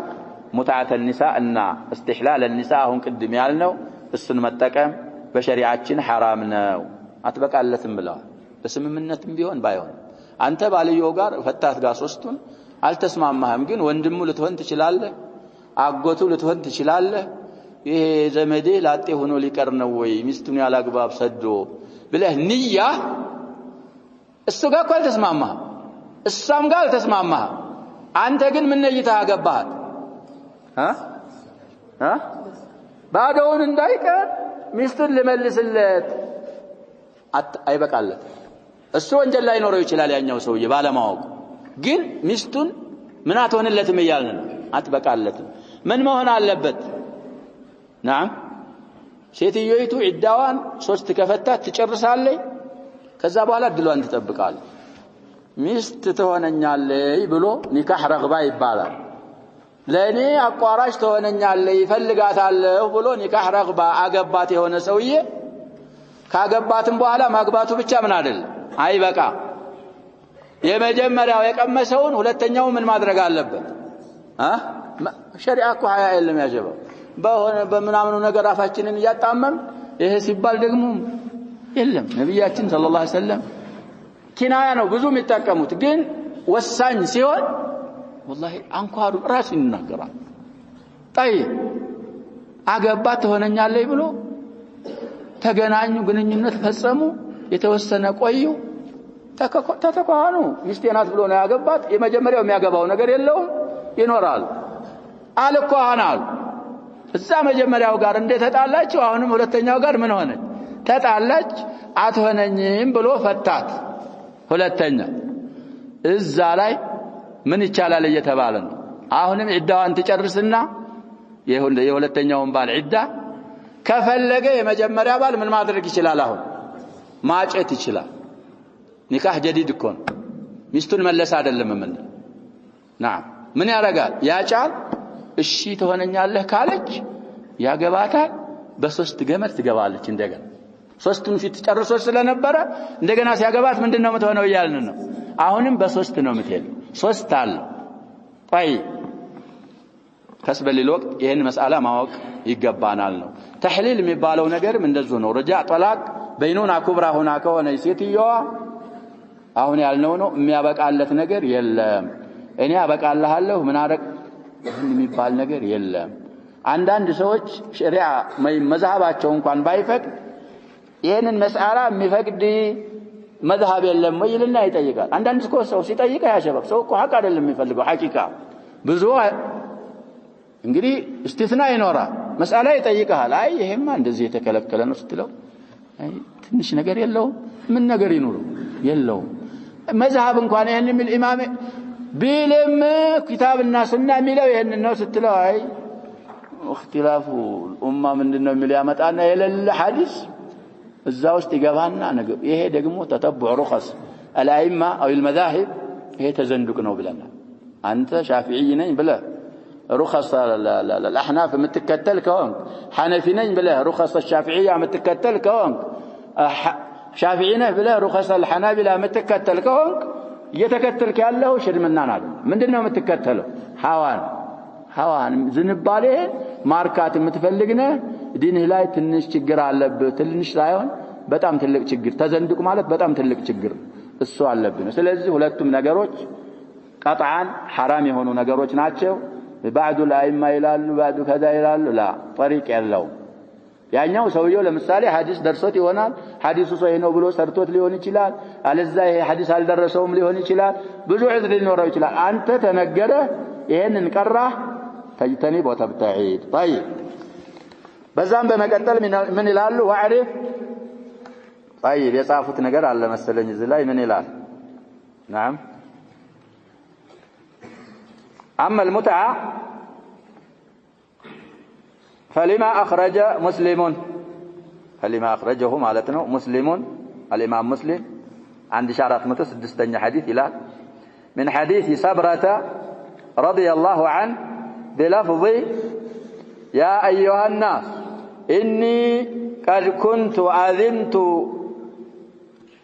ሙትዓተ النساء እና استحلال النساء አሁን ቅድም ያልነው እሱን መጠቀም በሸሪዓችን حرام ነው አትበቃለትም ብለዋል በስምምነትም ቢሆን ባይሆን አንተ ባልየው ጋር ፈታት ጋር ሶስቱን አልተስማማህም ግን ወንድሙ ልትሆን ትችላለህ አጎቱ ልትሆን ትችላለህ ይሄ ዘመዴ ላጤ ሆኖ ሊቀር ነው ወይ ሚስቱን ያላግባብ ሰዶ ብለህ ንያ እሱ ጋር እኮ አልተስማማህም እሷም ጋር አልተስማማህም አንተ ግን ምን ነይተህ አገባሃት ባዶውን እንዳይቀር ሚስቱን ልመልስለት አይበቃለት እሱ ወንጀል ላይ ኖረው ይችላል ያኛው ሰውዬ ባለማወቅ ግን ሚስቱን ምን አትሆንለትም ይያልን ነው አትበቃለትም ምን መሆን አለበት نعم ሴትዮይቱ ዒዳዋን 3 ከፈታት ትጨርሳለች ከዛ በኋላ ድሏን ትጠብቃለች ሚስት ትሆነኛለች ብሎ ኒካህ ረግባ ይባላል ለኔ አቋራጭ ትሆነኛለች ይፈልጋታለሁ ብሎ ኒካህ ረግባ አገባት የሆነ ሰውዬ ካገባትም በኋላ ማግባቱ ብቻ ምን አይደል አይበቃ የመጀመሪያው የቀመሰውን ሁለተኛው ምን ማድረግ አለበት ሸሪዓ እኮ ሀያ የለም ያጀበው በሆነ በመናምኑ ነገር አፋችንን ያጣመም ይሄ ሲባል ደግሞ የለም ነብያችን ሰለላሁ ዐለይሂ ወሰለም ኪናያ ነው ብዙ የሚጠቀሙት ግን ወሳኝ ሲሆን والله አንኳሩ ራስ ይናገራል طيب አገባት ሆነኛለይ ብሎ ተገናኙ ግንኙነት ፈጸሙ የተወሰነ ቆዩ ተተቋኑ ሚስቴናት ብሎ ነው ያገባት የመጀመሪያው የሚያገባው ነገር የለውም ይኖራል አልኳናል እዛ መጀመሪያው ጋር እንደተጣላችሁ አሁንም ሁለተኛው ጋር ምን ሆነ ተጣላች አትሆነኝም ብሎ ፈታት ሁለተኛ እዛ ላይ ምን ይቻላል እየተባለ ነው አሁንም ዒዳዋን ትጨርስና የሁለተኛውን ባል ዒዳ ከፈለገ የመጀመሪያ ባል ምን ማድረግ ይችላል አሁን ማጨት ይችላል ኒካህ ጀዲድ እኮ ነው ሚስቱን መለስ አይደለም ምን نعم ምን ያረጋል ያጫል እሺ ትሆነኛለህ ካለች ያገባታል በሶስት ገመድ ትገባለች እንደገና ሶስቱን ፊት ጨርሶ ስለነበረ እንደገና ሲያገባት ምንድነው የምትሆነው ይያልን ነው አሁንም በሶስት ነው የምትሄደው ሶስት አለ طيب ከስበል الوقت ይሄን መስአላ ማወቅ ይገባናል ነው ተህሊል የሚባለው ነገርም እንደዚህ ነው ረጃ ጠላቅ በይኑና ኩብራ ሆና ከሆነ ሴትየዋ አሁን ያልነው ነው የሚያበቃለት ነገር የለም እኔ አበቃለሁ ምን አረግ የሚባል ነገር የለም አንዳንድ ሰዎች ሸሪዓ መዝሃባቸው እንኳን ባይፈቅድ ይሄንን መስአላ የሚፈቅድ መዝሃብ የለም ወይልና ይጠይቃል አንዳንድ ሰው ሲጠይቅ ያሸበብ ሰው እኮ ሐቅ አይደለም የሚፈልገው ሐቂቃ ብዙ እንግዲህ እስቲስና ይኖራል መስአላ ይጠይቃል አይ ይሄማ እንደዚህ የተከለከለ ነው ስትለው አይ ትንሽ ነገር የለው ምን ነገር ይኖር የለው መዝሃብ እንኳን ይሄን የሚል ኢማም ቢልም ኪታብና ሱና የሚለው ይሄን ነው ስትለው አይ اختلاف الامه ምንድነው የሚል ያመጣና የሌለ ሐዲስ እዛው ውስጥ ይገባና ነገር ይሄ ደግሞ ተተብዑ ሩخص الائمه او المذاهب ይሄ ተዘንዱቅ ነው ብለና አንተ ሻፊዒ ነኝ ብለ رخص الاحناف የምትከተል ከሆንክ ሐነፊ ነኝ ብለ رخص الشافعيه የምትከተል ከሆንክ ሻፊዒ ነህ ብለ رخص الحنابلة የምትከተል ከሆንክ እየተከተልክ ያለው ሽርምናን አይደል ምንድነው የምትከተለው ሐዋን ዝንባሌ ማርካት የምትፈልግነ ዲንህ ላይ ትንሽ ችግር አለበት ትንሽ ሳይሆን በጣም ትልቅ ችግር ተዘንዱቅ ማለት በጣም ትልቅ ችግር እሱ አለብን ስለዚህ ሁለቱም ነገሮች ቀጥዓን حرام የሆኑ ነገሮች ናቸው بعض الائمه ይላሉ بعض ከዛ ይላሉ ላ طريق ያለው ያኛው ሰውየው ለምሳሌ ሐዲስ ደርሶት ይሆናል ሐዲሱ ሰው ነው ብሎ ሰርቶት ሊሆን ይችላል አለዛ ይሄ ሐዲስ አልደረሰውም ሊሆን ይችላል ብዙ ዑዝር ሊኖረው ይችላል አንተ ተነገረ ይሄንን ቀራህ ተጅተኒ ወተብተዒድ طيب በዛም በመቀጠል ምን ይላሉ ወዕሪፍ طيب የጻፉት ነገር አለ መሰለኝ እዚህ ላይ ምን ይላል نعم اما المتعه فلما اخرج اخرجه معناته مسلم الامام مسلم عند 406 حديث الى من حديث سبرة رضي الله عنه بلفظ يا ايها الناس اني قد كنت اذنت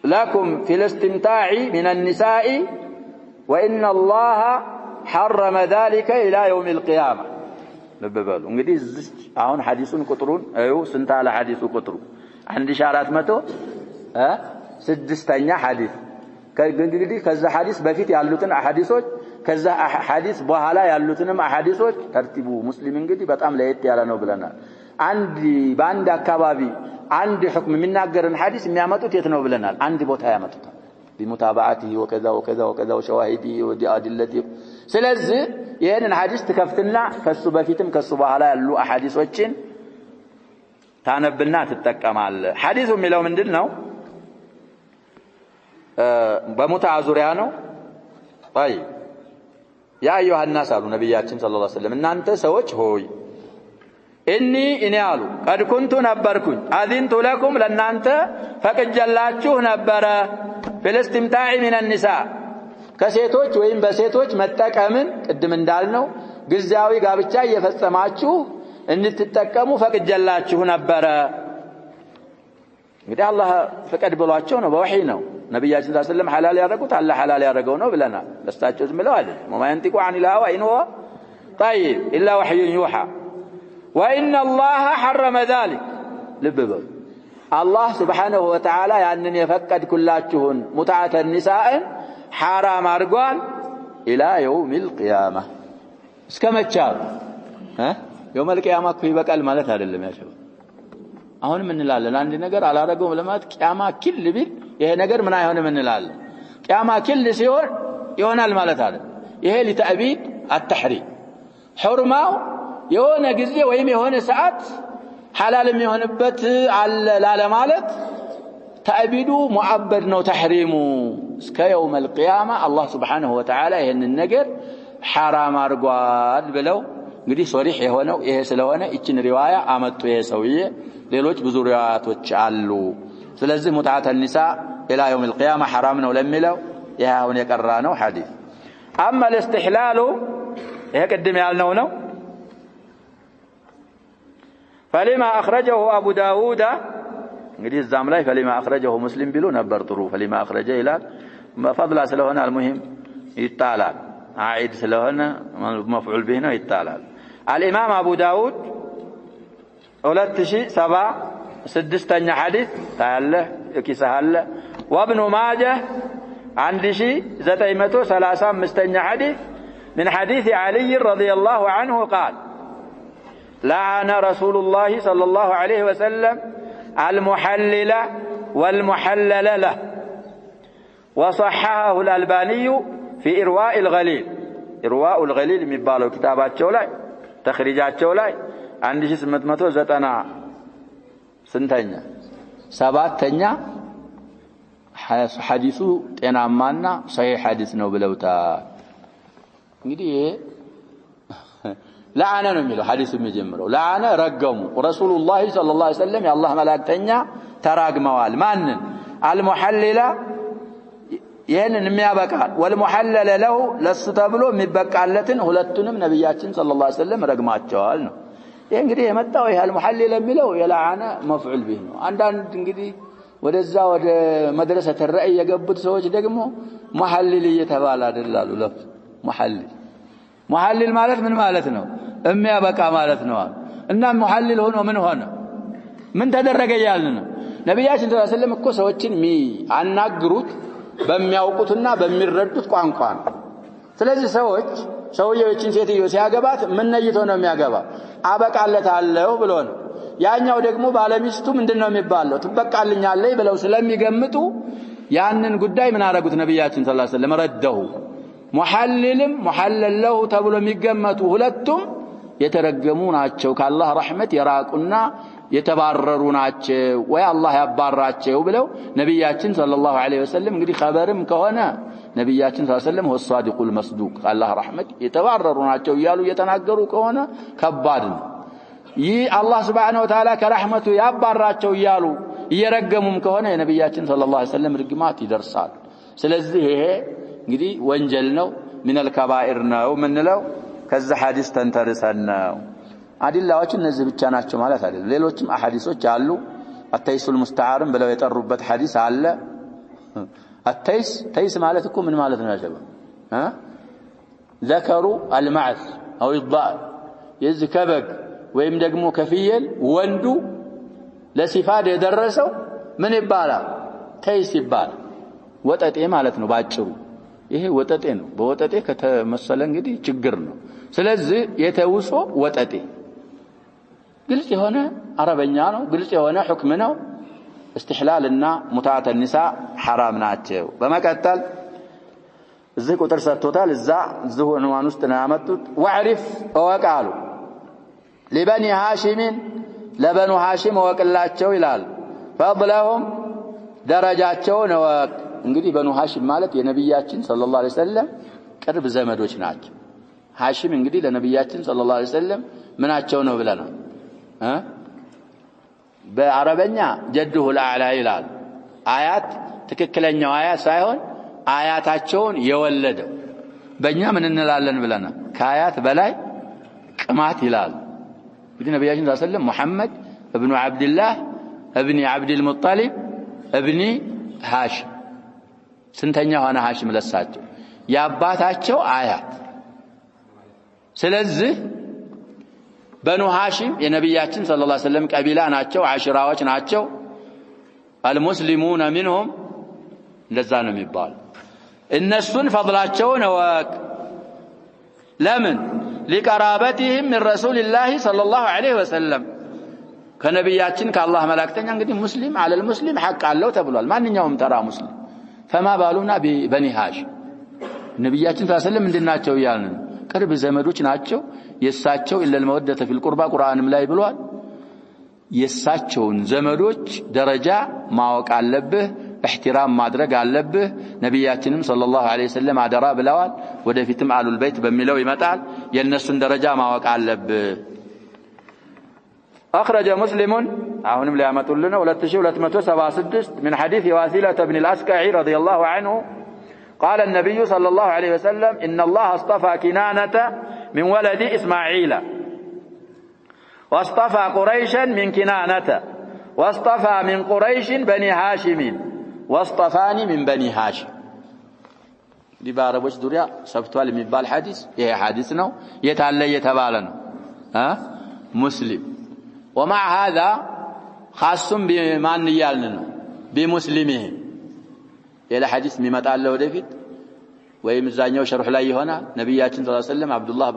لكم في الاستمتاع من النساء وان الله حرم ذلك الى يوم القيامه ለበበሉ እንግዲህ አሁን ሐዲሱን ቁጥሩን አዩ ስንት አለ ሐዲሱ ቁጥሩ 1406ኛ ሐዲስ ከእንግዲህ ከዛ ሐዲስ በፊት ያሉትን አሐዲሶች ከዛ ሐዲስ በኋላ ያሉትንም አሐዲሶች ተርቲቡ ሙስሊም እንግዲህ በጣም ለየት ያለ ነው ብለናል በአንድ አካባቢ አንድ ሁክም የሚናገርን ሐዲስ የሚያመጡት የት ነው ብለናል አንድ ቦታ ያመጡታል بمتابعته وكذا وكذا وكذا وشواهده وادلته ስለዚህ ይሄንን ሐዲስ ተከፍትና ከሱ በፊትም ከሱ በኋላ ያሉ አሐዲሶችን ታነብና ትጠቀማለህ ሐዲሱ የሚለው ምንድነው በሙታ ዙሪያ ነው። طيب ያ አዩሃ الناس አሉ ነብያችን ሰለላሁ ዐለይሂ ወሰለም እናንተ ሰዎች ሆይ እኔ አሉ ቀድ ኩንቱ ነበርኩኝ አዚንቱ ለኩም ለናንተ ፈቅጀላችሁ ነበረ ፍልስቲምታዒ ሚን النساء ከሴቶች ወይም በሴቶች መጠቀምን ቅድም እንዳልነው ግዛዊ ጋብቻ እየፈጸማችሁ እንድትጠቀሙ ፈቅጀላችሁ ነበረ። እንግዲህ አላህ ፈቀድ ብሏቸው ነው በወህይ ነው ነብያችን ሰለላሁ ዐለይሂ ወሰለም ሐላል ያደረጉት አላህ ሐላል ያደረገው ነው ብለናል። ለስታቸው ዝም ብለው አይደል ወማ ينطق عن الهوى إن هو طيب إلا وحي يوحى وإن الله حرم ذلك ልብ በሉ አላህ سبحانه وتعالى ያንን የፈቀድኩላችሁን ሙታዓተ النساءን حرام አድርጓል إلى يوم القيامة እስከመቻል يوم القيامة እኮ ይበቃል ማለት አይደለም ያሸው አሁን ምን እንላለን አንድ ነገር አላረገውም ለማለት ቂያማ ክል ቢል ይሄ ነገር ምን አይሆንም እንላለን ቂያማ ክል ሲሆን ይሆናል ማለት አይደለም ይሄ ለተዕቢድ التحريم حرماው የሆነ ጊዜ ወይም የሆነ ሰዓት ሐላል የሚሆንበት አለ ላለ ማለት ተዕቢዱ ሙአበድ ነው ተሕሪሙ እስከ يوم القيامة الله سبحانه وتعالى ይሄንን ነገር حرام አድርጓል ብለው እንግዲህ ሶሪህ የሆነው ይሄ ስለሆነ እቺን ሪዋያ አመጡ ይሄ ሰውዬ ሌሎች ብዙ ሪዋያቶች አሉ ስለዚህ ሙታዓተ النساء الى يوم القيامة حرام ነው ለሚለው ይሄ አሁን የቀራ ነው ሐዲስ اما الاستحلال ይሄ ቅድም ያልነው ነው فلما اخرجه ابو داود እንግዲህ እዛም ላይ فلما اخرجه مسلم ቢሉ ነበር ጥሩ فلما اخرجه ይላል فضلا ስለሆነ المهم ይጣላል عائد ስለሆነ مفعول به ነው ይጣላል الامام ابو داود 2076ኛ ሐዲስ ታያለ ይኪሳለ وابن ماجه 1935ኛ ሐዲስ من حديث علي رضي الله عنه قال لعن رسول الله صلى الله عليه وسلم المحلل والمحلل له وصححه الألباني في إرواء الغليل إرواء الغليل የሚባለው كتاباቸው ላይ ተخريجاቸው ላይ 1890 ስንተኛ ሰባተኛ ሐዲሱ ጤናማና صحيح ሐዲስ ነው ብለውታል እንግዲህ لعنه ነው የሚለው ሐዲሱ የሚጀምረው لعنه ረገሙ ረሱላህ ሰለላሁ ዐለይሂ ወሰለም የአላህ መላእክተኛ ተራግመዋል ማንን المحلل ይሄንን የሚያበቃል والمحلل له ለሱ ተብሎ የሚበቃለትን ሁለቱንም ነብያችን ሰለላሁ ዐለይሂ ወሰለም ረግማቸዋል ነው ይሄ እንግዲህ የመጣው ይሄ المحلل የሚለው የلعنه مفعول به ነው አንዳንድ እንግዲህ ወደዛ ወደ መድረሰተ الرأي የገቡት ሰዎች ደግሞ محلل እየተባለ አይደላሉ ለፍ محلل ማለት ምን ማለት ነው የሚያበቃ ማለት ነው እና محلل ሆኖ ምን ተደረገ ያልን ነው ነብያችን ሰለላሁ ዐለይሂ ወሰለም እኮ ሰዎችን አናግሩት በሚያውቁትና በሚረዱት ቋንቋ ነው ስለዚህ ሰውየዎችን ሴትዮ ሲያገባት ምን ነይቶ ነው የሚያገባ አበቃለታለሁ ብሎ ነው ያኛው ደግሞ ባለሚስቱ ምንድነው የሚባለው ትበቃልኛለህ ብለው ስለሚገምቱ ያንን ጉዳይ ምን አረጉት ነብያችን ሰለላሁ ዐለይሂ ወሰለም ረደው محللም محلل له ተብሎ የሚገመቱ ሁለቱም የተረገሙ ናቸው ከአላህ ረህመት የራቁና የተባረሩ ናቸው ወይ አላህ ያባራቸው ብለው ነብያችን ሰለላሁ ዐለይሂ ወሰለም እንግዲህ ኸበርም ከሆነ ነብያችን ሰለላሁ ዐለይሂ ወሰለም ወሳዲቁ المصدوق አላህ ረህመት የተባረሩ ናቸው ይያሉ የተናገሩ ከሆነ ከባድ ነው ይህ አላህ Subhanahu Wa Ta'ala ከረህመቱ ያባራቸው ይያሉ እየረገሙም ከሆነ የነብያችን ሰለላሁ ዐለይሂ ወሰለም ርግማት ይደርሳል ስለዚህ ይሄ እንግዲህ ወንጀል ነው من الكبائر ነው ምንለው ከዛ ሐዲስ ተንተርሰን ነው አዲላዎች እነዚህ ብቻ ናቸው ማለት አይደለም ሌሎችም አሐዲሶች አሉ አተይሱል ሙስተዓርም ብለው የጠሩበት ሐዲስ አለ አተይስ ማለት እኮ ምን ማለት ነው ያጀባ ذكروا المعز او الضأن يذكبك ወይም ደግሞ ከፍየል ወንዱ ለሲፋድ የደረሰው ምን ይባላል ተይስ ይባላል ወጠጤ ማለት ነው ባጭሩ ይሄ ወጠጤ ነው በወጠጤ ከተመሰለ እንግዲህ ችግር ነው ስለዚህ የተውሶ ወጠጤ ግልጽ የሆነ አረበኛ ነው ግልጽ የሆነ ሁክም ነው استحلالና ሙታዓተ النساء حرام ናቸው በመቀጠል እዚህ ቁጥር ሰጥቶታል እዛ ዝሆንዋን ውስጥ ነው ያመጡት ወዕሪፍ ወቃሉ لبني هاشم لبنو هاشم ወቅላቸው ይላል فضلهم درجاتቸው ነው እንግዲህ በኑ ሐሺም ማለት የነብያችን ሰለላሁ ዐለይሂ ወሰለም ቅርብ ዘመዶች ናቸው። ሐሺም እንግዲህ ለነብያችን ሰለላሁ ዐለይሂ ወሰለም ምናቸው ነው ብለናል። በአረበኛ ጀዱሁ አልአዕላ ይላል። አያት ትክክለኛው አያት ሳይሆን አያታቸውን የወለደው በእኛ ምን እንላለን ብለናል? ከአያት በላይ ቅማት ይላል። እንግዲህ ነብያችን ሰለላሁ ዐለይሂ ወሰለም ሙሐመድ ኢብኑ አብዱላህ ኢብኑ አብዱል ሙጠሊብ ኢብኑ ሐሺም ስንተኛ ሆነ ሐሺም ለሳቸው ያባታቸው አያት። ስለዚህ በኑ ሐሺም የነብያችን ሰለላሁ ዐለይሂ ወሰለም ቀቢላ ናቸው፣ አሽራዎች ናቸው። አልሙስሊሙን منهم እንደዛ ነው የሚባለው። እነሱን ፈضላቸውን ወቅ ለምን لقرابتهم من رسول الله صلى الله عليه وسلم ከነብያችን ከአላህ መላእክተኛ እንግዲህ ሙስሊም على المسلم حق አለው ተብሏል። ማንኛውም ተራ ሙስሊም فما بالونا ببني هاشم ነብያችን ሰለላሁ ዐለይሂ ወሰለም እንደናቸው ያልን ቅርብ ዘመዶች ናቸው። የሳቸው ኢላ المودة في القربى ቁርአንም ላይ ብሏል። የሳቸውን ዘመዶች ደረጃ ማወቅ አለብህ፣ احترام ማድረግ አለብህ። ነብያችንም ሰለላሁ ዐለይሂ ወሰለም አደራ ብለዋል። ወደፊትም አሉል በይት በሚለው ይመጣል። የነሱን ደረጃ ማወቅ አለብህ። أخرج مسلم አሁንም ሊያመጡልን 2276 من حديث واثلة بن الأسقع رضي الله عنه قال النبي صلى الله عليه وسلم إن الله اصطفى كنانة من ولد إسماعيل واصطفى قريشا من كنانة واصطفى من قريش بني هاشم واصطفاني من بني هاشم دي بعربوش دوريا سبتوال የሚባል ሐዲስ ይሄ ሐዲስ ነው። የታለ የተባለ ነው مسلم ومع هذا خاص بمن يالن ነው بمسلمه የለ ሐዲስ የሚመጣለው ወደፊት ወይም እዛኛው ሸርህ ላይ ይሆናል። ነብያችን ሰለላሁ ዐለይሂ ወሰለም አብዱላህ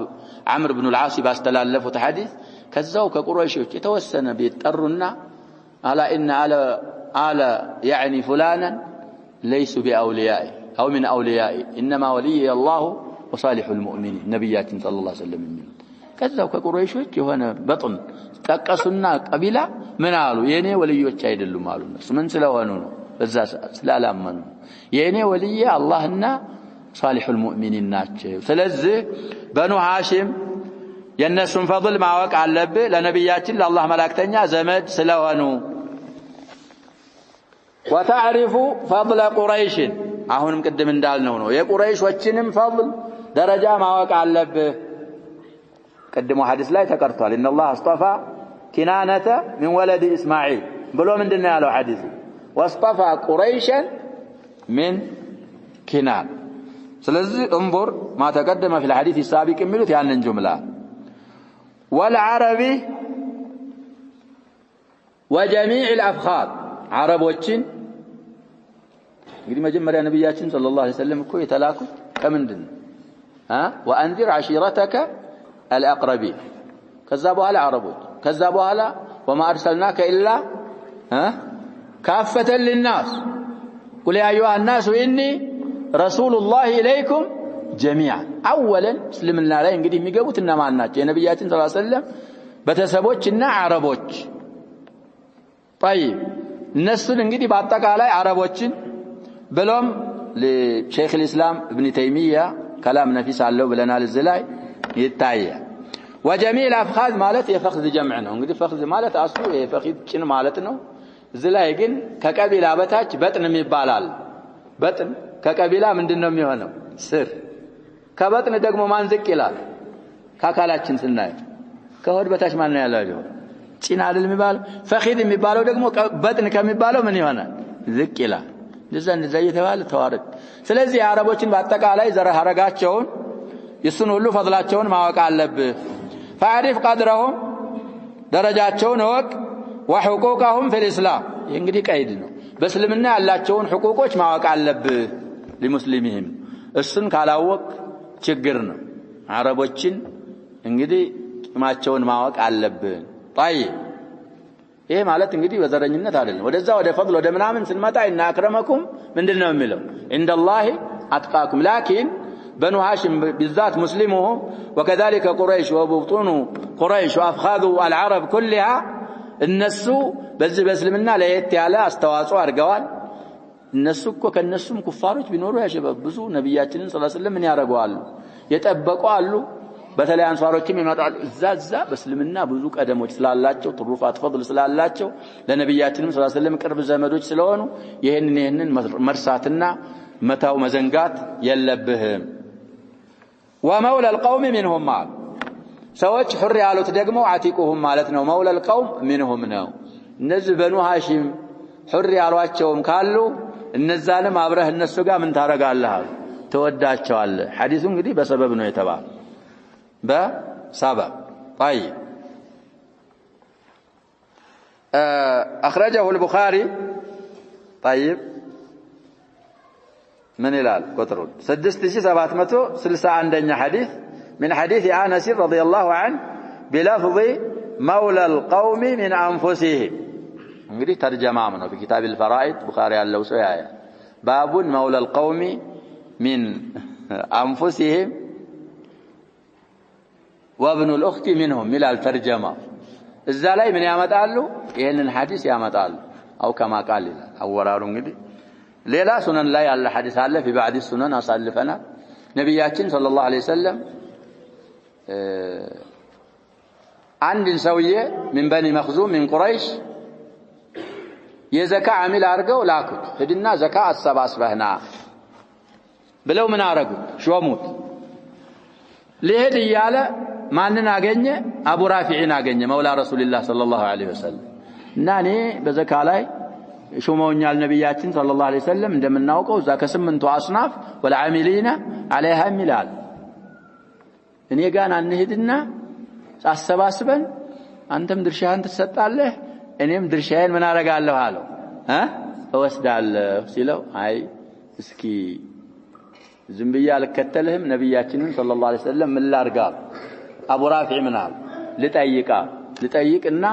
አምር ኢብኑ አልዓስ ባስተላለፉት ሐዲስ ከዛው ከቁረይሾች የተወሰነ ቢጠሩና አላ ኢነ አለ يعني فلانا ليسوا باولياء او من اولياء انما ولي الله وصالح المؤمنين ነብያችን ሰለላሁ ዐለይሂ ወሰለም ከዛው ከቁረይሾች የሆነ በጥን ጠቀሱና ቀቢላ ምን አሉ? የኔ ወልዮች አይደሉም አሉ። እነሱ ምን ስለሆኑ ነው? በዛ ስላላመኑ የኔ ወልይ አላህና ሷሊሁል ሙእሚኒን ናቸው። ስለዚህ በኑ ሐሺም የነሱን ፈضል ማወቅ አለብህ። ለነብያችን ለአላህ መላእክተኛ ዘመድ ስለሆኑ ወተዕሪፉ ፈضل ቁረይሽ አሁንም ቅድም እንዳልነው ነው የቁረይሾችንም ፈضል ደረጃ ማወቅ አለብህ። قدموا حديث لا تقرطوا ان الله اصطفى كنانة من ولد اسماعيل بلو من دنا له حديث واصطفى قريشا من كنان. ስለዚህ انظر ما تقدم في الحديث السابق የሚሉት ያንን ጁምላ والعربي وجميع الافخاذ عربዎችን እንግዲህ መጀመሪያ ነብያችን ሰለላሁ ዐለይሂ ወሰለም እኮ የተላኩት ከምንድን وانذر عشيرتك الأقربين كذا بوهلا عربوت كذا بوهلا وما أرسلناك إلا كافة للناس قل يا أيها الناس إني رسول الله إليكم جميعا. أولا سلمنا عليه انقدي ميقبوت إنما الناس يا نبياتنا صلى الله عليه وسلم بتسبوش إنا عربوش. طيب النسل انقدي بعطاك علي عربوش بلوم لشيخ الإسلام ابن تيمية كلام نفيس على اللو بلنا للزلاي يتعيا. وجميع الافخاذ مالت يفخذ جمع ነው እንግዲህ فخذ ማለት አስሉ የፈኺዝ ጭን ማለት ነው። ዝላይ ግን ከቀቢላ በታች በጥን ይባላል። በጥን ከቀቢላ ምንድነው የሚሆነው? ስር። ከበጥን ደግሞ ማን ዝቅ ይላል? ከአካላችን ስናይ ከሆድ በታች ማን ነው ያለው? ጭን አይደል የሚባለው? ፈኺዝ የሚባለው ደግሞ በጥን ከሚባለው ምን ይሆናል? ዝቅ ይላል። እንደዛ እየተባለ ተዋረድ። ስለዚህ የአረቦችን በአጠቃላይ ዘር ሐረጋቸውን የሱን ሁሉ ፈضላቸውን ማወቅ አለብህ። فاعرف قدرهم ደረጃቸውን ወቅ وحقوقهم في الاسلام እንግዲህ ቀይድ ነው። በእስልምና ያላቸውን حقوقዎች ማወቅ አለብህ ለሙስሊሚህም። እሱን ካላወቅ ችግር ነው። አረቦችን እንግዲህ ጥማቸውን ማወቅ አለብህ። طيب ይሄ ማለት እንግዲህ በዘረኝነት አይደለም። ወደዛ ወደ ፈضል ወደ ምናምን ስንመጣ እና አክረመኩም ምንድነው የሚለው عند الله اتقاكم لكن بنو هاشم بالذات مسلمهم وكذلك قريش وبطون قريش وافخاذ العرب كلها النسو በዚህ በእስልምና ለየት ያለ አስተዋጽኦ አድርገዋል። እነሱ እኮ ከነሱም ኩፋሮች ቢኖሩ ያሸበብዙ ነብያችንን ሰለላሁ ዐለይሂ ወሰለም ምን ያረጋሉ የጠበቁ አሉ በተለይ አንሷሮችም ይመጣሉ እዛዛ በእስልምና ብዙ ቀደሞች ስላላቸው ትሩፋት ፈድል ስላላቸው ለነብያችንም ሰለላሁ ዐለይሂ ወሰለም ቅርብ ዘመዶች ስለሆኑ ይሄንን መርሳትና መታው መዘንጋት የለብህም ومولى القوم منهم مال ሰዎች ሁር ያሉት ደግሞ አቲቁሁም ማለት ነው مولى القوم منهم ነው እነዚህ በኑ ሐሺም ሁር ያሏቸውም ካሉ እነዛንም አብረህ እነሱ ጋር ምን ታረጋለህ ተወዳቸዋለህ ሐዲሱ እንግዲህ በሰበብ ነው የተባለ بسبب طيب أخرجه البخاري طيب من الال قطرون 6761 حديث من حديث أنس رضي الله عنه بلفظ مولى القوم من أنفسهم انقري ترجمة منه في كتاب الفرائض بخاري الله سويا باب مولى القوم من أنفسهم وابن الأخت منهم ملال ترجمة الزلاي من يامتالو يهن الحديث يامتالو أو كما قال لله أو ورارون قدي ليلا سنن لا يعلى حديث الله في بعد السنن أصلفنا نبياتين صلى الله عليه وسلم عند سوية من بني مخزوم من قريش يزكى عمل أرقو لاكت هدنا زكاة السبع أصبحنا بلو من أرقو شو أموت ليه ديالة ማንን አገኘ አቡ ራፊዕን አገኘ መውላ ረሱልላህ ሰለላሁ ዐለይሂ ወሰለም እና እኔ በዘካ ላይ ሹመውኛል ነብያችን ሰለላሁ ዐለይሂ ወሰለም እንደምናውቀው እዛ ከስምንቱ አስናፍ ወልዓሚሊና ዐለይሃ ሚላል እኔ ጋር አንሄድና አሰባስበን አንተም ድርሻህን ትሰጣለህ እኔም ድርሻዬን ምን አረጋለሁ አለው እወስዳለሁ ሲለው አይ እስኪ ዝም ብዬ አልከተልህም ነብያችንን ሰለላሁ ዐለይሂ ወሰለም ምን ላርጋ አቡ ራፊዕ ምናል ልጠይቅና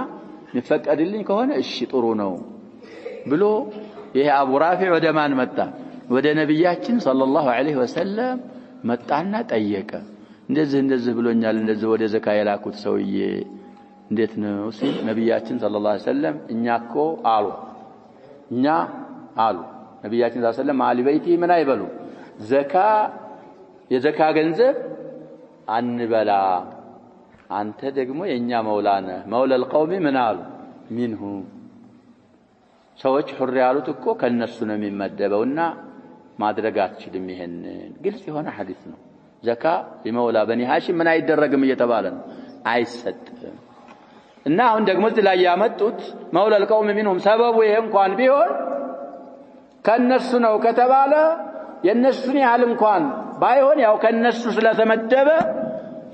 ይፈቀድልኝ ከሆነ እሺ ጥሩ ነው ብሎ ይሄ አቡ ራፊዕ ወደ ማን መጣ ወደ ነብያችን ሰለላሁ ዐለይሂ ወሰለም መጣና ጠየቀ እንደዚህ ብሎኛል እንደዚህ ወደ ዘካ የላኩት ሰውዬ እንዴት ነው ሲል ነብያችን ሰለላሁ ዐለይሂ ወሰለም እኛኮ አሉ ነብያችን ሰለላሁ ዐለይሂ ወሰለም አሊ በይቲ ምን አይበሉ ዘካ የዘካ ገንዘብ አንበላ አንተ ደግሞ የኛ መውላነ መውለል ቀውሚ ምን አሉ ሚንሁ ሰዎች ሁር ያሉት እኮ ከነሱ ነው የሚመደበውና ማድረግ አትችልም ይሄን ግልጽ የሆነ ሐዲስ ነው ዘካ ለመውላ በኒ ሐሺም ምን አይደረግም እየተባለ ነው አይሰጥም እና አሁን ደግሞ እዚህ ላይ ያመጡት መውለል ቀውሚ ሚንሁም ሰበቡ ይሄ እንኳን ቢሆን ከነሱ ነው ከተባለ የነሱን ያህል እንኳን ባይሆን ያው ከነሱ ስለተመደበ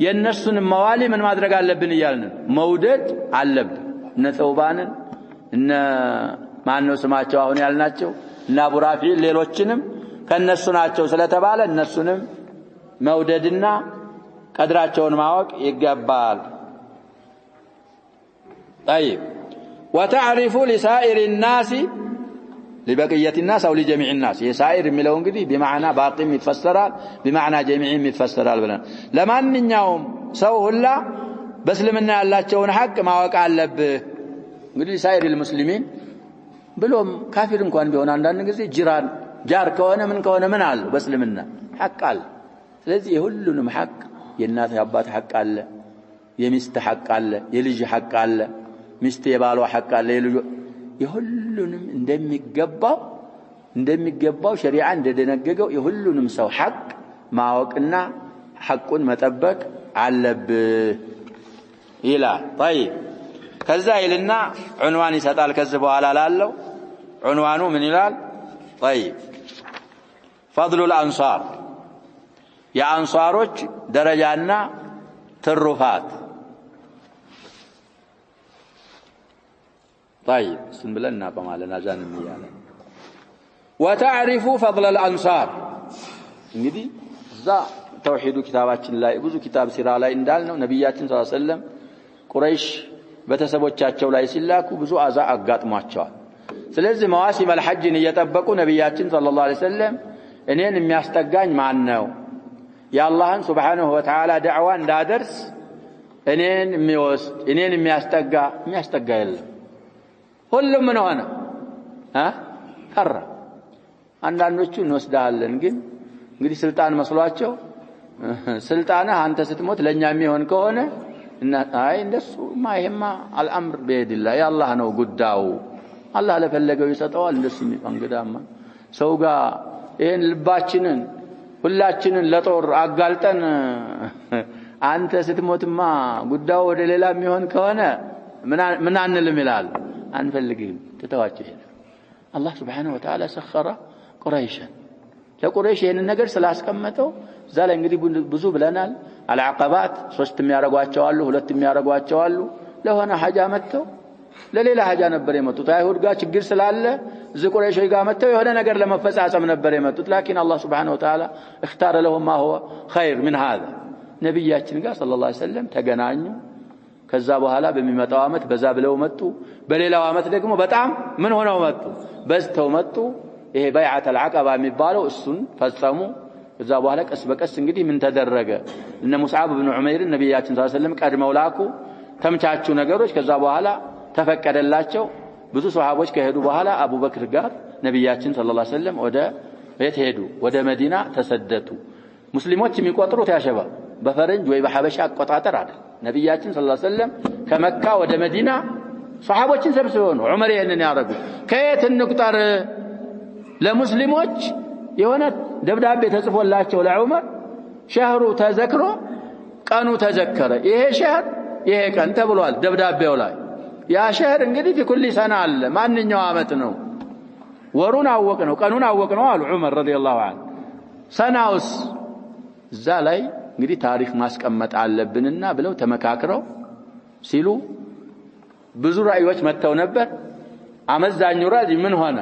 የነሱን መዋሊ ምን ማድረግ አለብን ይያልን መውደድ አለብን እነ ተውባንን እነ ማነው ስማቸው አሁን ያልናቸው እና አቡ ራፊዕ ሌሎችንም ከነሱ ናቸው ስለተባለ እነሱንም መውደድና ቀድራቸውን ማወቅ ይገባል طيب وتعرف لسائر الناس لبقية الناس أو لجميع الناس يسائر ملون انقدي بمعنى باقي يتفسرال بمعنى جميع يتفسرال بلان لما أنهم سوه الله بس لمنا الله تشون حق ما وقع لبه انقدي سائر المسلمين بلوم كافر كون بيون عندنا نقزي جيران جار كونه من عال بس لمنا حق قال ስለዚህ የሁሉንም ሐቅ የእናት አባት ሐቅ አለ የሚስት ሐቅ አለ የልጅ ሐቅ አለ ሚስት የባሏ ሐቅ አለ የሁሉንም እንደሚገባው ሸሪዓ እንደደነገገው የሁሉንም ሰው ሐቅ ማወቅና ሐቁን መጠበቅ አለብህ ይላል طيب ከዛ ይልና ዑንዋን ይሰጣል ከዚህ በኋላ ላለው ዑንዋኑ ምን ይላል طيب فضل الانصار يا انصاروች ደረጃና ትሩፋት طيب اسم بلنا قمالنا جان مياله وتعرف فضل الانصار እንግዲህ እዛ ተውሂዱ ኪታባችን ላይ ብዙ ኪታብ ሲራ ላይ እንዳልነው ነብያችን ሰለላሁ ዐለይሂ ወሰለም ቁረይሽ በተሰቦቻቸው ላይ ሲላኩ ብዙ አዛ አጋጥሟቸዋል ስለዚህ መዋሲም الحجን እየጠበቁ ነብያችን ሰለላሁ ዐለይሂ ወሰለም እኔን የሚያስጠጋኝ ማን ነው የአላህን Subhanahu Wa Ta'ala ዳዕዋ እንዳደርስ እኔን የሚወስድ እኔን የሚያስጠጋ የለም ሁሉም ምን ሆነ ፈራ አንዳንዶቹ እንወስዳለን ግን እንግዲህ ስልጣን መስሏቸው ስልጣንህ አንተ ስትሞት ለኛ የሚሆን ከሆነ እና አይ እንደሱማ ይሄማ አልአምር በየዲላህ ያላህ ነው ጉዳዩ አላህ ለፈለገው ይሰጠዋል እንደሱ እንግዳማ ሰው ጋር ይሄን ልባችንን ሁላችንን ለጦር አጋልጠን አንተ ስትሞትማ ጉዳዩ ወደ ሌላ የሚሆን ከሆነ ምን አንልም ይላል አንፈልግም ተተዋቸው ይሄ አላህ Subhanahu Wa Ta'ala ሰخረ ቁረይሽን ለቁረይሽ ይሄን ነገር ስላስቀመጠው ዛሬ እንግዲህ ብዙ ብለናል አልዓቀባት 3 የሚያረጓቸው አሉ 2 የሚያረጓቸው አሉ ለሆነ ሐጃ መተው ለሌላ ሐጃ ነበር የመጡት አይሁድ ጋር ችግር ስላለ ዝቁረይሾች ጋር መተው የሆነ ነገር ለመፈጻጸም ነበር የመጡት لكن الله سبحانه وتعالى اختار لهم ما هو خير من هذا ነብያችን ጋር ሰለላሁ ዐለይሂ ወሰለም ተገናኙ ከዛ በኋላ በሚመጣው አመት በዛ ብለው መጡ በሌላው አመት ደግሞ በጣም ምን ሆነው መጡ በዝተው መጡ ይሄ በይዓት አልዓቀባ የሚባለው እሱን ፈጸሙ ከዛ በኋላ ቀስ በቀስ እንግዲህ ምን ተደረገ እነ ሙስዓብ ኢብኑ ዑመይር ነብያችን ሰለላሁ ዐለይሂ ወሰለም ቀድመው ላኩ ተምቻቹ ነገሮች ከዛ በኋላ ተፈቀደላቸው ብዙ ሱሐቦች ከሄዱ በኋላ አቡበክር ጋር ነብያችን ሰለላሁ ዐለይሂ ወሰለም ወደ የት ሄዱ ወደ መዲና ተሰደቱ ሙስሊሞች የሚቆጥሩት ያሸባ በፈረንጅ ወይ በሐበሻ አቆጣጠር አይደል ነብያችን ሰለላሁ ዐለይሂ ወሰለም ከመካ ወደ መዲና ሱሐቦችን ሰብስበው ነው ዑመር ይሄንን ያደረጉ ከየት እንቁጠር ለሙስሊሞች የሆነ ደብዳቤ ተጽፎላቸው ለዑመር ሸህሩ ተዘክሮ ቀኑ ተዘከረ ይሄ ሸህር ይሄ ቀን ተብሏል ደብዳቤው ላይ ያ ሸህር እንግዲህ በኩል ሰና አለ ማንኛው አመት ነው ወሩን አወቅ ነው ቀኑን አወቅ ነው አሉ ዑመር ረዲየላሁ ዐንሁ ሰናውስ እዛ ላይ እንግዲህ ታሪክ ማስቀመጥ አለብንና ብለው ተመካክረው ሲሉ ብዙ ራእዮች መተው ነበር አመዛኙ ራእይ ምን ሆነ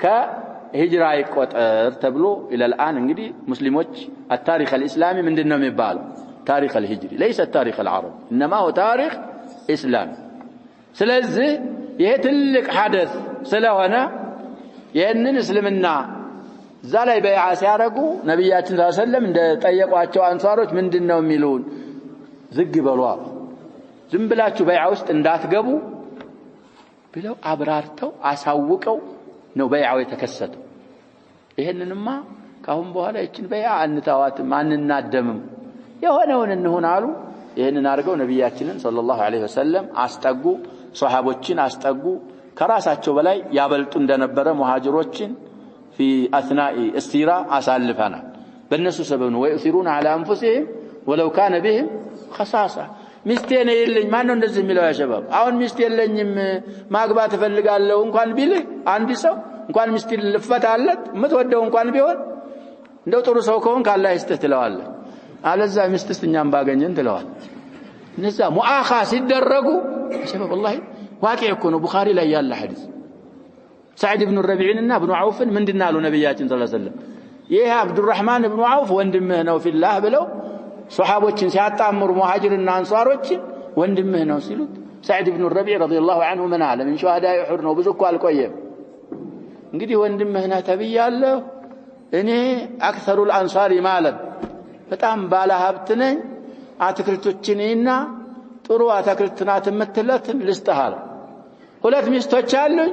ከሂጅራ ይቆጠር ተብሎ الى الان እንግዲህ ሙስሊሞች التاريخ الاسلامي ምንድነው የሚባለው تاريخ الهجري ليس التاريخ العربي انما هو تاريخ اسلامي ስለዚህ ይሄ ትልቅ ሐደስ ስለሆነ ይሄንን እስልምና እዛ ላይ በይዓ ሲያረጉ ነብያችን ሰለላሁ ዐለይሂ ወሰለም እንደጠየቋቸው አንሷሮች ምንድነው የሚሉን ዝግ በሉ ዝም ብላችሁ በይዓ ውስጥ እንዳትገቡ ብለው አብራርተው አሳውቀው ነው በይዓው የተከሰተው ይሄንንማ ካሁን በኋላ እቺን በይዓ አንታዋትም አንናደምም የሆነውን እንሆን አሉ ይሄንን አድርገው ነብያችንን ሰለላሁ ዐለይሂ ወሰለም አስጠጉ ሱሐቦችን አስጠጉ ከራሳቸው በላይ ያበልጡ እንደነበረ ሙሃጅሮችን في اثناء السيره اسالفنا بالناس سبب ويؤثرون على انفسهم ولو كان بهم خصاصه ሚስቴን የለኝ ማን ነው እንደዚህ የሚለው ያ ሸባብ አሁን ሚስት የለኝም ማግባት ፈልጋለሁ እንኳን ቢል አንድ ሰው እንኳን ሚስት ልፈታለት ምትወደው እንኳን ቢሆን እንደው ጥሩ ሰው ከሆነ ካላህ ይስጥህ ትለዋለህ አለዛ ሚስትኛም ባገኘን ትለዋል እነዛ ሙአኻ ሲደረጉ ሸባብ والله ዋቂ እኮ ነው ቡኻሪ ላይ ያለ ሐዲስ سعد بن الربيع እና ابن عوف ምንድነው አሉ ነብያችን ሰለላሁ ዐለይሂ ወሰለም ይሄ አብዱራህማን ኢብኑ አውፍ ወንድምህ ነው ፊላህ ብለው ሱሐቦችን ሲያጣምሩ ሙሃጅርና አንሷሮችን ወንድምህ ነው ሲሉት سعد بن الربيع رضي الله عنه من عالم من شهداء احد ነው ብዙ እኮ አልቆየም እንግዲህ ወንድምህ ነው ተብያለሁ እኔ اكثر الانصار مالا በጣም ባለ ሀብት ነኝ አትክልቶችንና ጥሩ አትክልትናት የምትለትን ልስጥሃል ሁለት ሚስቶች አሉኝ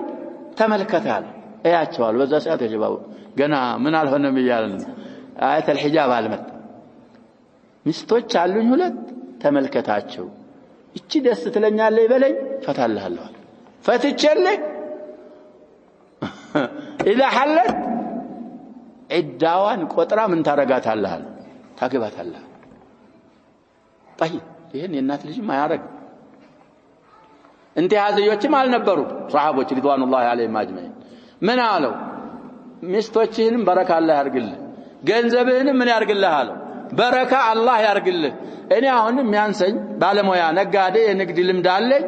ተመልከታል እያቸዋል በዛ ሰዓት የጀባው ገና ምን አልሆነም ይያልን አያተ الحجاب አልመጣ ሚስቶች አሉኝ ሁለት ተመልከታቸው እቺ ደስ ትለኛለህ ይበለኝ ፈታልሃለሁ ፈትቸልህ اذا حلت عداوان ቆጥራ ምን ታረጋታለህ ታገባታለህ طيب ይሄን የናት ልጅ ማያረግ እንት ያዘዮችም አልነበሩ ሱሐቦች ሪድዋኑላሂ ዐለይሂም አጅመዒን ምን አለው ሚስቶችህንም በረካ አላህ ያርግልህ ገንዘብህንም ምን ያርግልህ አለው በረካ አላህ ያርግልህ እኔ አሁንም የሚያንሰኝ ባለሞያ ነጋዴ የንግድ ልምድ አለኝ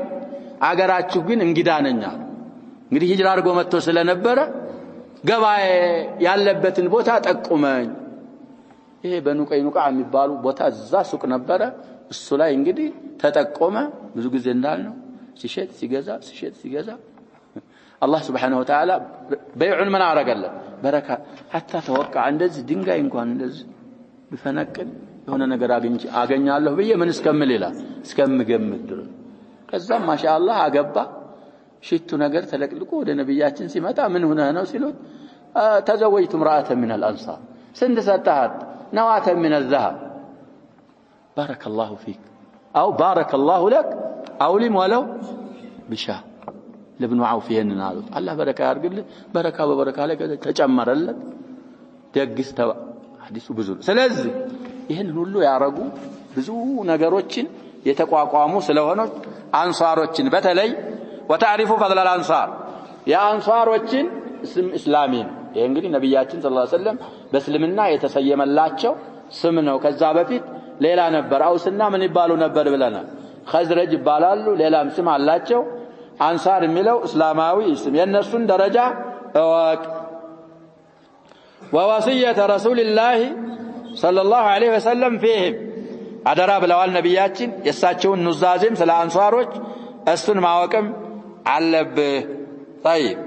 አገራችሁ ግን እንግዳ ነኝ እንግዲህ ሂጅራ አድርጎ መጥቶ ስለነበረ ገባዬ ያለበትን ቦታ ጠቁመኝ ይሄ በኑቀይኑቃ የሚባሉ ቦታ እዛ ሱቅ ነበረ እሱ ላይ እንግዲህ ተጠቆመ ብዙ ጊዜ እንዳልነው ሲሸጥ ሲገዛ አላህ Subhanahu Wa Ta'ala በይዑን ምን አረጋለ በረካ hatta ተወቃ እንደዚህ ድንጋይ እንኳን እንደዚህ ቢፈነቅል የሆነ ነገር አገኛለሁ በየ ምን እስከምል ይላል እስከምገምት ድረስ ከዛም ማሻአላህ አገባ ሽቱ ነገር ተለቅልቆ ወደ ነብያችን ሲመጣ ምን ሆነ ነው ሲሉት تزوجت امرأة من الأنصار سند ستهت نواة من الذهب بارك الله فيك أو بارك الله لك أولم ولو بشاه لابن عوف ይሄንን አሉት አላህ በረካ ያርግልህ በረካ በበረካ ላይ ተጨመረለት ደግስ ተባ ሐዲሱ ብዙ ስለዚህ ይሄን ሁሉ ያረጉ ብዙ ነገሮችን የተቋቋሙ ስለሆነ አንሳሮችን በተለይ ወታሪፉ فضل الانصار የአንሳሮችን ስም እስላሚን ይሄ እንግዲህ ነብያችን ሰለላሁ ዐለይሂ ወሰለም በእስልምና የተሰየመላቸው ስም ነው ከዛ በፊት ሌላ ነበር አውስና ምን ይባሉ ነበር ብለናል خزرج ይባላሉ ሌላም ስም አላቸው አንሳር የሚለው እስላማዊ ስም የነሱን ደረጃ እወቅ ووصيه رسول الله صلى الله عليه وسلم فيهم አደራ ብለዋል ነብያችን የሳቸውን ኑዛዜም ስለ አንሳሮች እሱን ማወቅም አለብህ طيب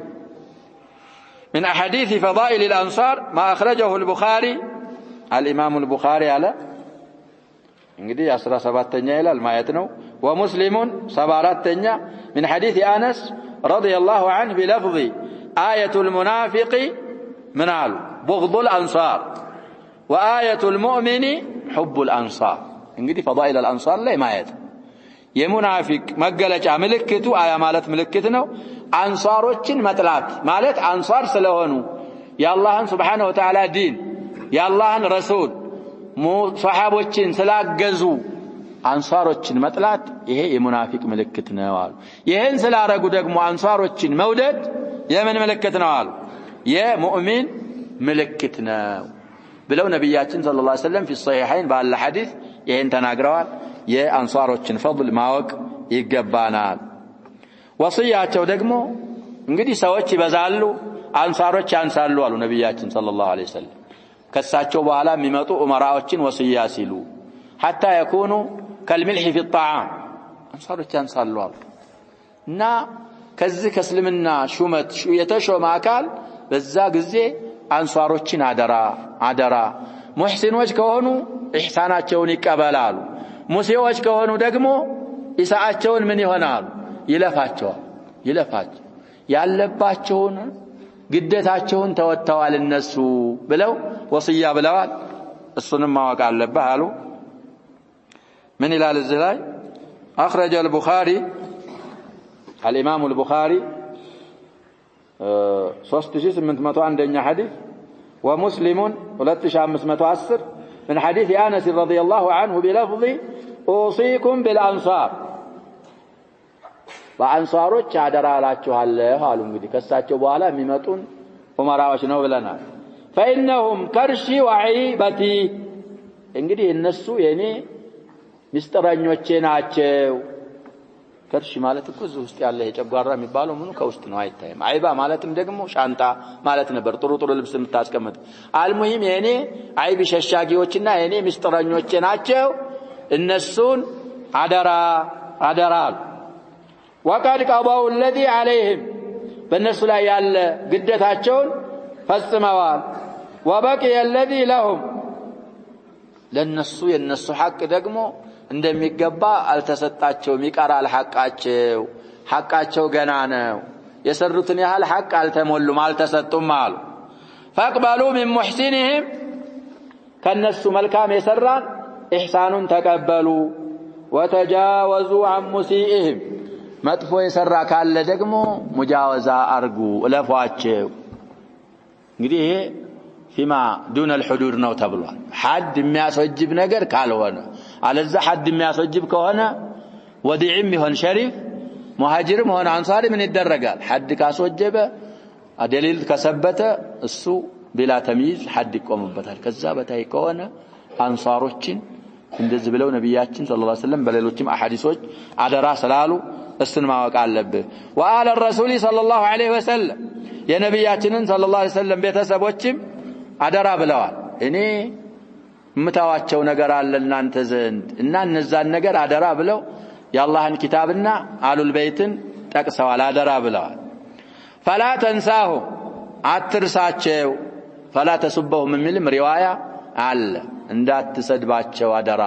من احاديث فضائل الانصار ما اخرجه البخاري الامام البخاري على እንግዲህ 17ኛ ይላል ማየት ነው ومسلم 74ኛ من حديث انس رضي الله عنه بلفظ آية المنافق من قال بغض الانصار وآية المؤمن حب الانصار እንግዲህ فضائل الانصار ላይ ማየት የሙናፊቅ መገለጫ ምልክቱ አያ ማለት ምልክት ነው አንሳሮችን መጥላት ማለት አንሳር ስለሆኑ የአላህን Subhanahu Wa Ta'ala ዲን የአላህን ረሱል ሷሃቦችን ስላገዙ አንሳሮችን መጥላት ይሄ የሙናፊቅ ምልክት ነው አሉ ይሄን ስላረጉ ደግሞ አንሳሮችን መውደድ የምን ምልክት ነው አሉ የሙእሚን ምልክት ነው ብለው ነብያችን ሰለላሁ ዐለይሂ ወሰለም في الصحيحين ባለ ሐዲስ ይሄን ተናግረዋል የአንሳሮችን ፈضል ማወቅ ይገባናል ወሲያቸው ደግሞ እንግዲህ ሰዎች ይበዛሉ አንሳሮች ያንሳሉ አሉ ነብያችን ሰለላሁ ዐለይሂ ወሰለም ከሳቸው በኋላ የሚመጡ ዑመራዎችን ወሲያ ሲሉ حتى يكونوا كالملح في الطعام አንሳሮች ያንሳሉ አሉ እና ከዚህ ከእስልምና ሹመት የተሾመ አካል በዛ ጊዜ አንሳሮችን አደራ ሙህሲኖች ከሆኑ ኢህሳናቸውን ይቀበላሉ ሙሲዎች ከሆኑ ደግሞ ኢሳአቸውን ምን ይሆናሉ ይለፋቸው ያለባቸውን ግዴታቸውን ተወጥተዋል እነሱ ብለው ወሲያ ብለዋል እሱንም ማወቅ አለበት አሉ من ይላል እዚህ ላይ اخرج البخاري الامام البخاري 3801ኛ ሐዲስ ومسلم 2510 من حديث انس رضي الله عنه بلفظ اوصيكم بالانصار በአንሳሮች አደራላችኋለሁ አሉ እንግዲህ ከሳቸው በኋላ የሚመጡን ዑመራዎች ነው ብለናል فانهم كرشي وعيبتي እንግዲህ እነሱ የኔ ሚስጥረኞቼ ናቸው ከርሽ ማለት እኮ እዚህ ውስጥ ያለ የጨጓራ የሚባለው ምኑ ከውስጥ ነው አይታይም አይባ ማለትም ደግሞ ሻንጣ ማለት ነበር ጥሩ ልብስ የምታስቀምጥ አልሙሂም የኔ አይብ ሸሻጊዎችና የኔ ሚስጥረኞቼ ናቸው እነሱን አደራ وقد قضوا الذي عليهم በእነሱ ላይ ያለ ግዴታቸውን ፈጽመዋል وبقي الذي لهم ለነሱ የነሱ ሐቅ ደግሞ እንደሚገባ አልተሰጣቸውም ይቀራል ሐቃቸው ገና ነው የሰሩትን ያህል ሐቅ አልተሞሉም አልተሰጡም አሉ فاقبلوا من محسنهم ከነሱ መልካም የሰራን ኢህሳኑን ተቀበሉ وتجاوزوا عن مسيئهم መጥፎ የሰራ ካለ ደግሞ ሙጃወዛ አርጉ እለፏቸው እንግዲህ ይሄ فيما دون الحدود ነው ተብሏል ሐድ የሚያስወጅብ ነገር ካልሆነ አለዛ ሐድ የሚያስወጅብ ከሆነ ወዲዕም ይሆን ሸሪፍ ሙሃጅርም ሆነ አንሳሪ ምን ይደረጋል ሐድ ካስወጀበ አደሊል ከሰበተ እሱ بلا تمييز ሐድ ይቆምበታል ከዛ በታይ ከሆነ አንሳሮችን እንደዚህ ብለው ነብያችን ሰለላሁ ዐለይሂ ወሰለም በሌሎችም አሐዲሶች አደራ ስላሉ እሱን ማወቅ አለበት وآل الرسول صلى الله عليه وسلم የነብያችንን ሰለላሁ ዐለይሂ ወሰለም ቤተሰቦችም አደራ ብለዋል እኔ ምታዋቸው ነገር አለ እናንተ ዘንድ እና እነዛን ነገር አደራ ብለው የአላህን ኪታብና አሉል በይትን ጠቅሰዋል አደራ ብለዋል فلا تنساه አትርሳቸው فلا تسبهم የሚልም ሪዋያ አለ እንዳትሰድባቸው አደራ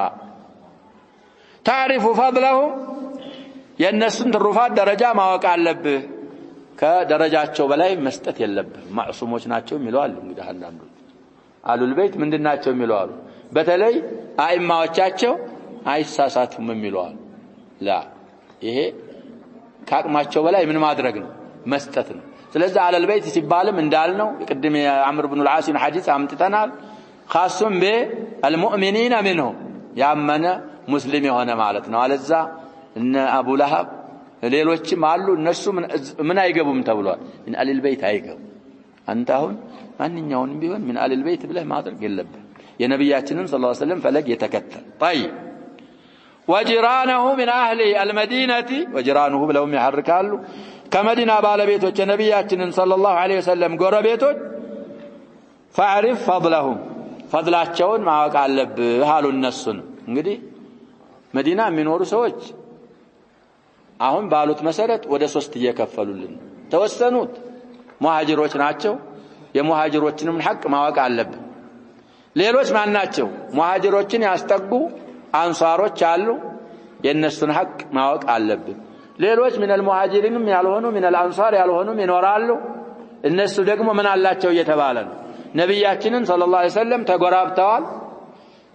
تعرف فضله የነሱን ትሩፋት ደረጃ ማወቅ አለብህ ከደረጃቸው በላይ መስጠት የለብህም ማዕሱሞች ናቸው የሚሏል እንግዲህ አንዳንዱ አሉል ቤት ምንድናቸው የሚሏሉ በተለይ አይማዎቻቸው አይሳሳቱም የሚሏል ላ ይሄ ካቅማቸው በላይ ምን ማድረግ ነው መስጠት ነው ስለዚህ አለል ቤት ሲባልም እንዳልነው ቅድም የአምር ኢብኑ አልዓሲን ሐዲስ አምጥተናል خاصም بالمؤمنين منهم ያመነ ሙስሊም የሆነ ማለት ነው አለዛ እነ አቡ ለሃብ ሌሎችም አሉ እነሱ ምን አይገቡም ተብሏል ምን አለል ቤት አይገቡ አንተ አሁን ማንኛውንም ቢሆን ምን አለል ቤት ብለህ ማድረግ የለብህ የነብያችንን ሰለላሁ ዐለይሂ ወሰለም ፈለግ የተከተል طيب وجيرانه من اهل المدينه وجيرانه ብለውም ያርካሉ ከመዲና ባለቤቶች የነብያችንን ሰለላሁ ዐለይሂ ወሰለም ጎረቤቶች فاعرف فضلهم فضላቸውን ማወቅ አለብህ አሉ እነሱን እንግዲህ መዲና የሚኖሩ ሰዎች አሁን ባሉት መሰረት ወደ 3 እየከፈሉልን ተወሰኑት ሙሃጅሮች ናቸው የሙሃጅሮችንም ሐቅ ማወቅ አለብህ ሌሎች ማን ናቸው ሙሃጅሮችን ያስጠጉ አንሳሮች አሉ የነሱን ሐቅ ማወቅ አለብህ ሌሎች من المهاجرين ያልሆኑ من الانصار ያልሆኑ ይኖራሉ እነሱ ደግሞ ምን አላቸው እየተባለ ነው ነብያችንን ሰለላሁ ዐለይሂ ወሰለም ተጎራብተዋል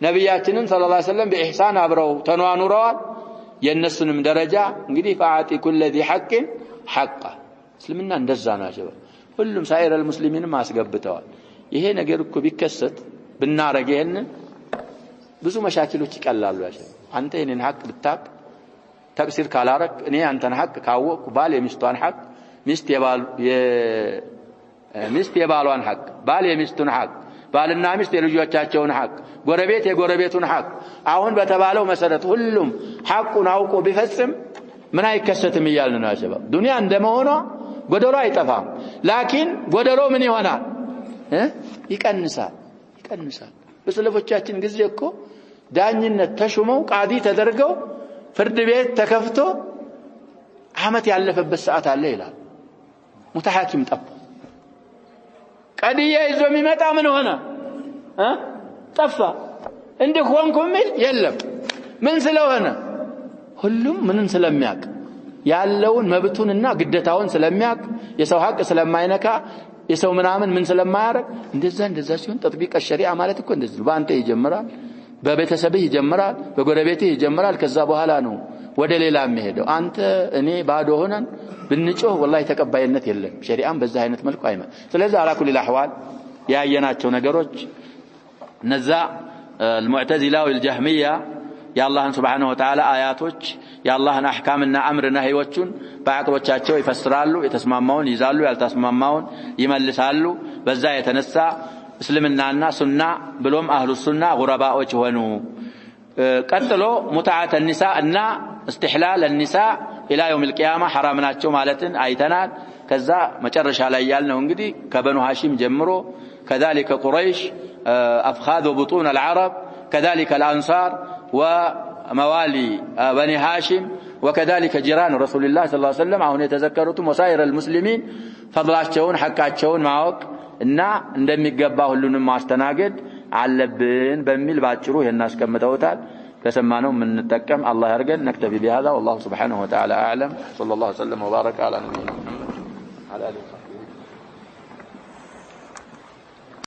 ነብያችንን ሰለላሁ ዐለይሂ ወሰለም በኢህሳን አብረው ተኗኑረዋል የነሱንም ደረጃ እንግዲህ فاعطي كل ذي حق حقه እስልምና እንደዛ ነው ሁሉም ሳይረ ሙስሊሚንም አስገብተዋል ይሄ ነገር እኮ ቢከሰት ብናረግ ይሄን ብዙ መሻኪሎች ይቀላሉ አንተ የኔን ሐቅ ብታቅ ተቅሲር ካላረክ እኔ አንተን ሐቅ ካወቅኩ ባል የሚስቷን ሐቅ ሚስት የባሏን ሐቅ ባል የሚስቱን ሐቅ ባልና ሚስት የልጆቻቸውን ሐቅ ጎረቤት የጎረቤቱን ሐቅ አሁን በተባለው መሰረት ሁሉም ሐቁን አውቆ ቢፈጽም ምን አይከሰትም ይያልን ነው አሸባ ዱንያ እንደመሆኗ ጎደሎ አይጠፋም ላኪን ጎደሎ ምን ይሆናል ይቀንሳል በሰለፎቻችን ጊዜ እኮ ዳኝነት ተሹመው ቃዲ ተደርገው ፍርድ ቤት ተከፍቶ አመት ያለፈበት ሰዓት አለ ይላል ሙተሐኪም ጠፋ ቀዲያ ይዞ የሚመጣ ምን ሆነ ጠፋ እንደሆንኩም የለም ምን ስለሆነ ሁሉም ምንን ስለሚያቅ ያለውን መብቱንና ግዴታውን ስለሚያቅ የሰው ሐቅ ስለማይነካ የሰው ምናምን ምን ስለማያረግ እንደዛ ሲሆን ተጥቢቅ ሸሪዓ ማለት እኮ እንደዚህ በአንተ ይጀምራል በቤተሰብህ ይጀምራል በጎረቤትህ ይጀምራል ከዛ በኋላ ነው ወደ ሌላ የሚሄደው አንተ እኔ ባዶ ሆነን ብንጮህ والله ተቀባይነት የለም ሸሪዓም በዛ አይነት መልኩ አይመ ስለዚህ على كل الاحوال ያየናቸው ነገሮች እነዛ المعتزله والجهميه የአላህን Subhanahu Wa Ta'ala አያቶች የአላህን አህካምና አምርና ህይወቱን በአቅሎቻቸው ይፈስራሉ የተስማማውን ይዛሉ ያልተስማማውን ይመልሳሉ በዛ የተነሳ እስልምናና ሱና ብሎም አህሉ ሱና ጉረባዎች ሆኑ ቀጥሎ ሙታዓተ النساء እና استحلال النساء الى يوم القيامه حرام ናቸው ማለትን አይተናል ከዛ መጨረሻ ላይ ያልነው እንግዲህ ከበኑ ሐሺም ጀምሮ كذلك قريش افخاذ وبطون العرب كذلك الانصار وموالي بني هاشم وكذلك جيران رسول الله صلى الله عليه وسلم አሁን የተዘከሩት وسائر المسلمين فضላቸውን ሐቃቸውን ማወቅ እና እንደሚገባ ሁሉንም ማስተናገድ አለብን በሚል ባጭሩ የናስቀምጠውታል ከሰማነው ምን እንጠቀም አላህ ያርገን نكتفي بهذا والله سبحانه وتعالى اعلم صلى الله وسلم وبارك على نبينا محمد على اله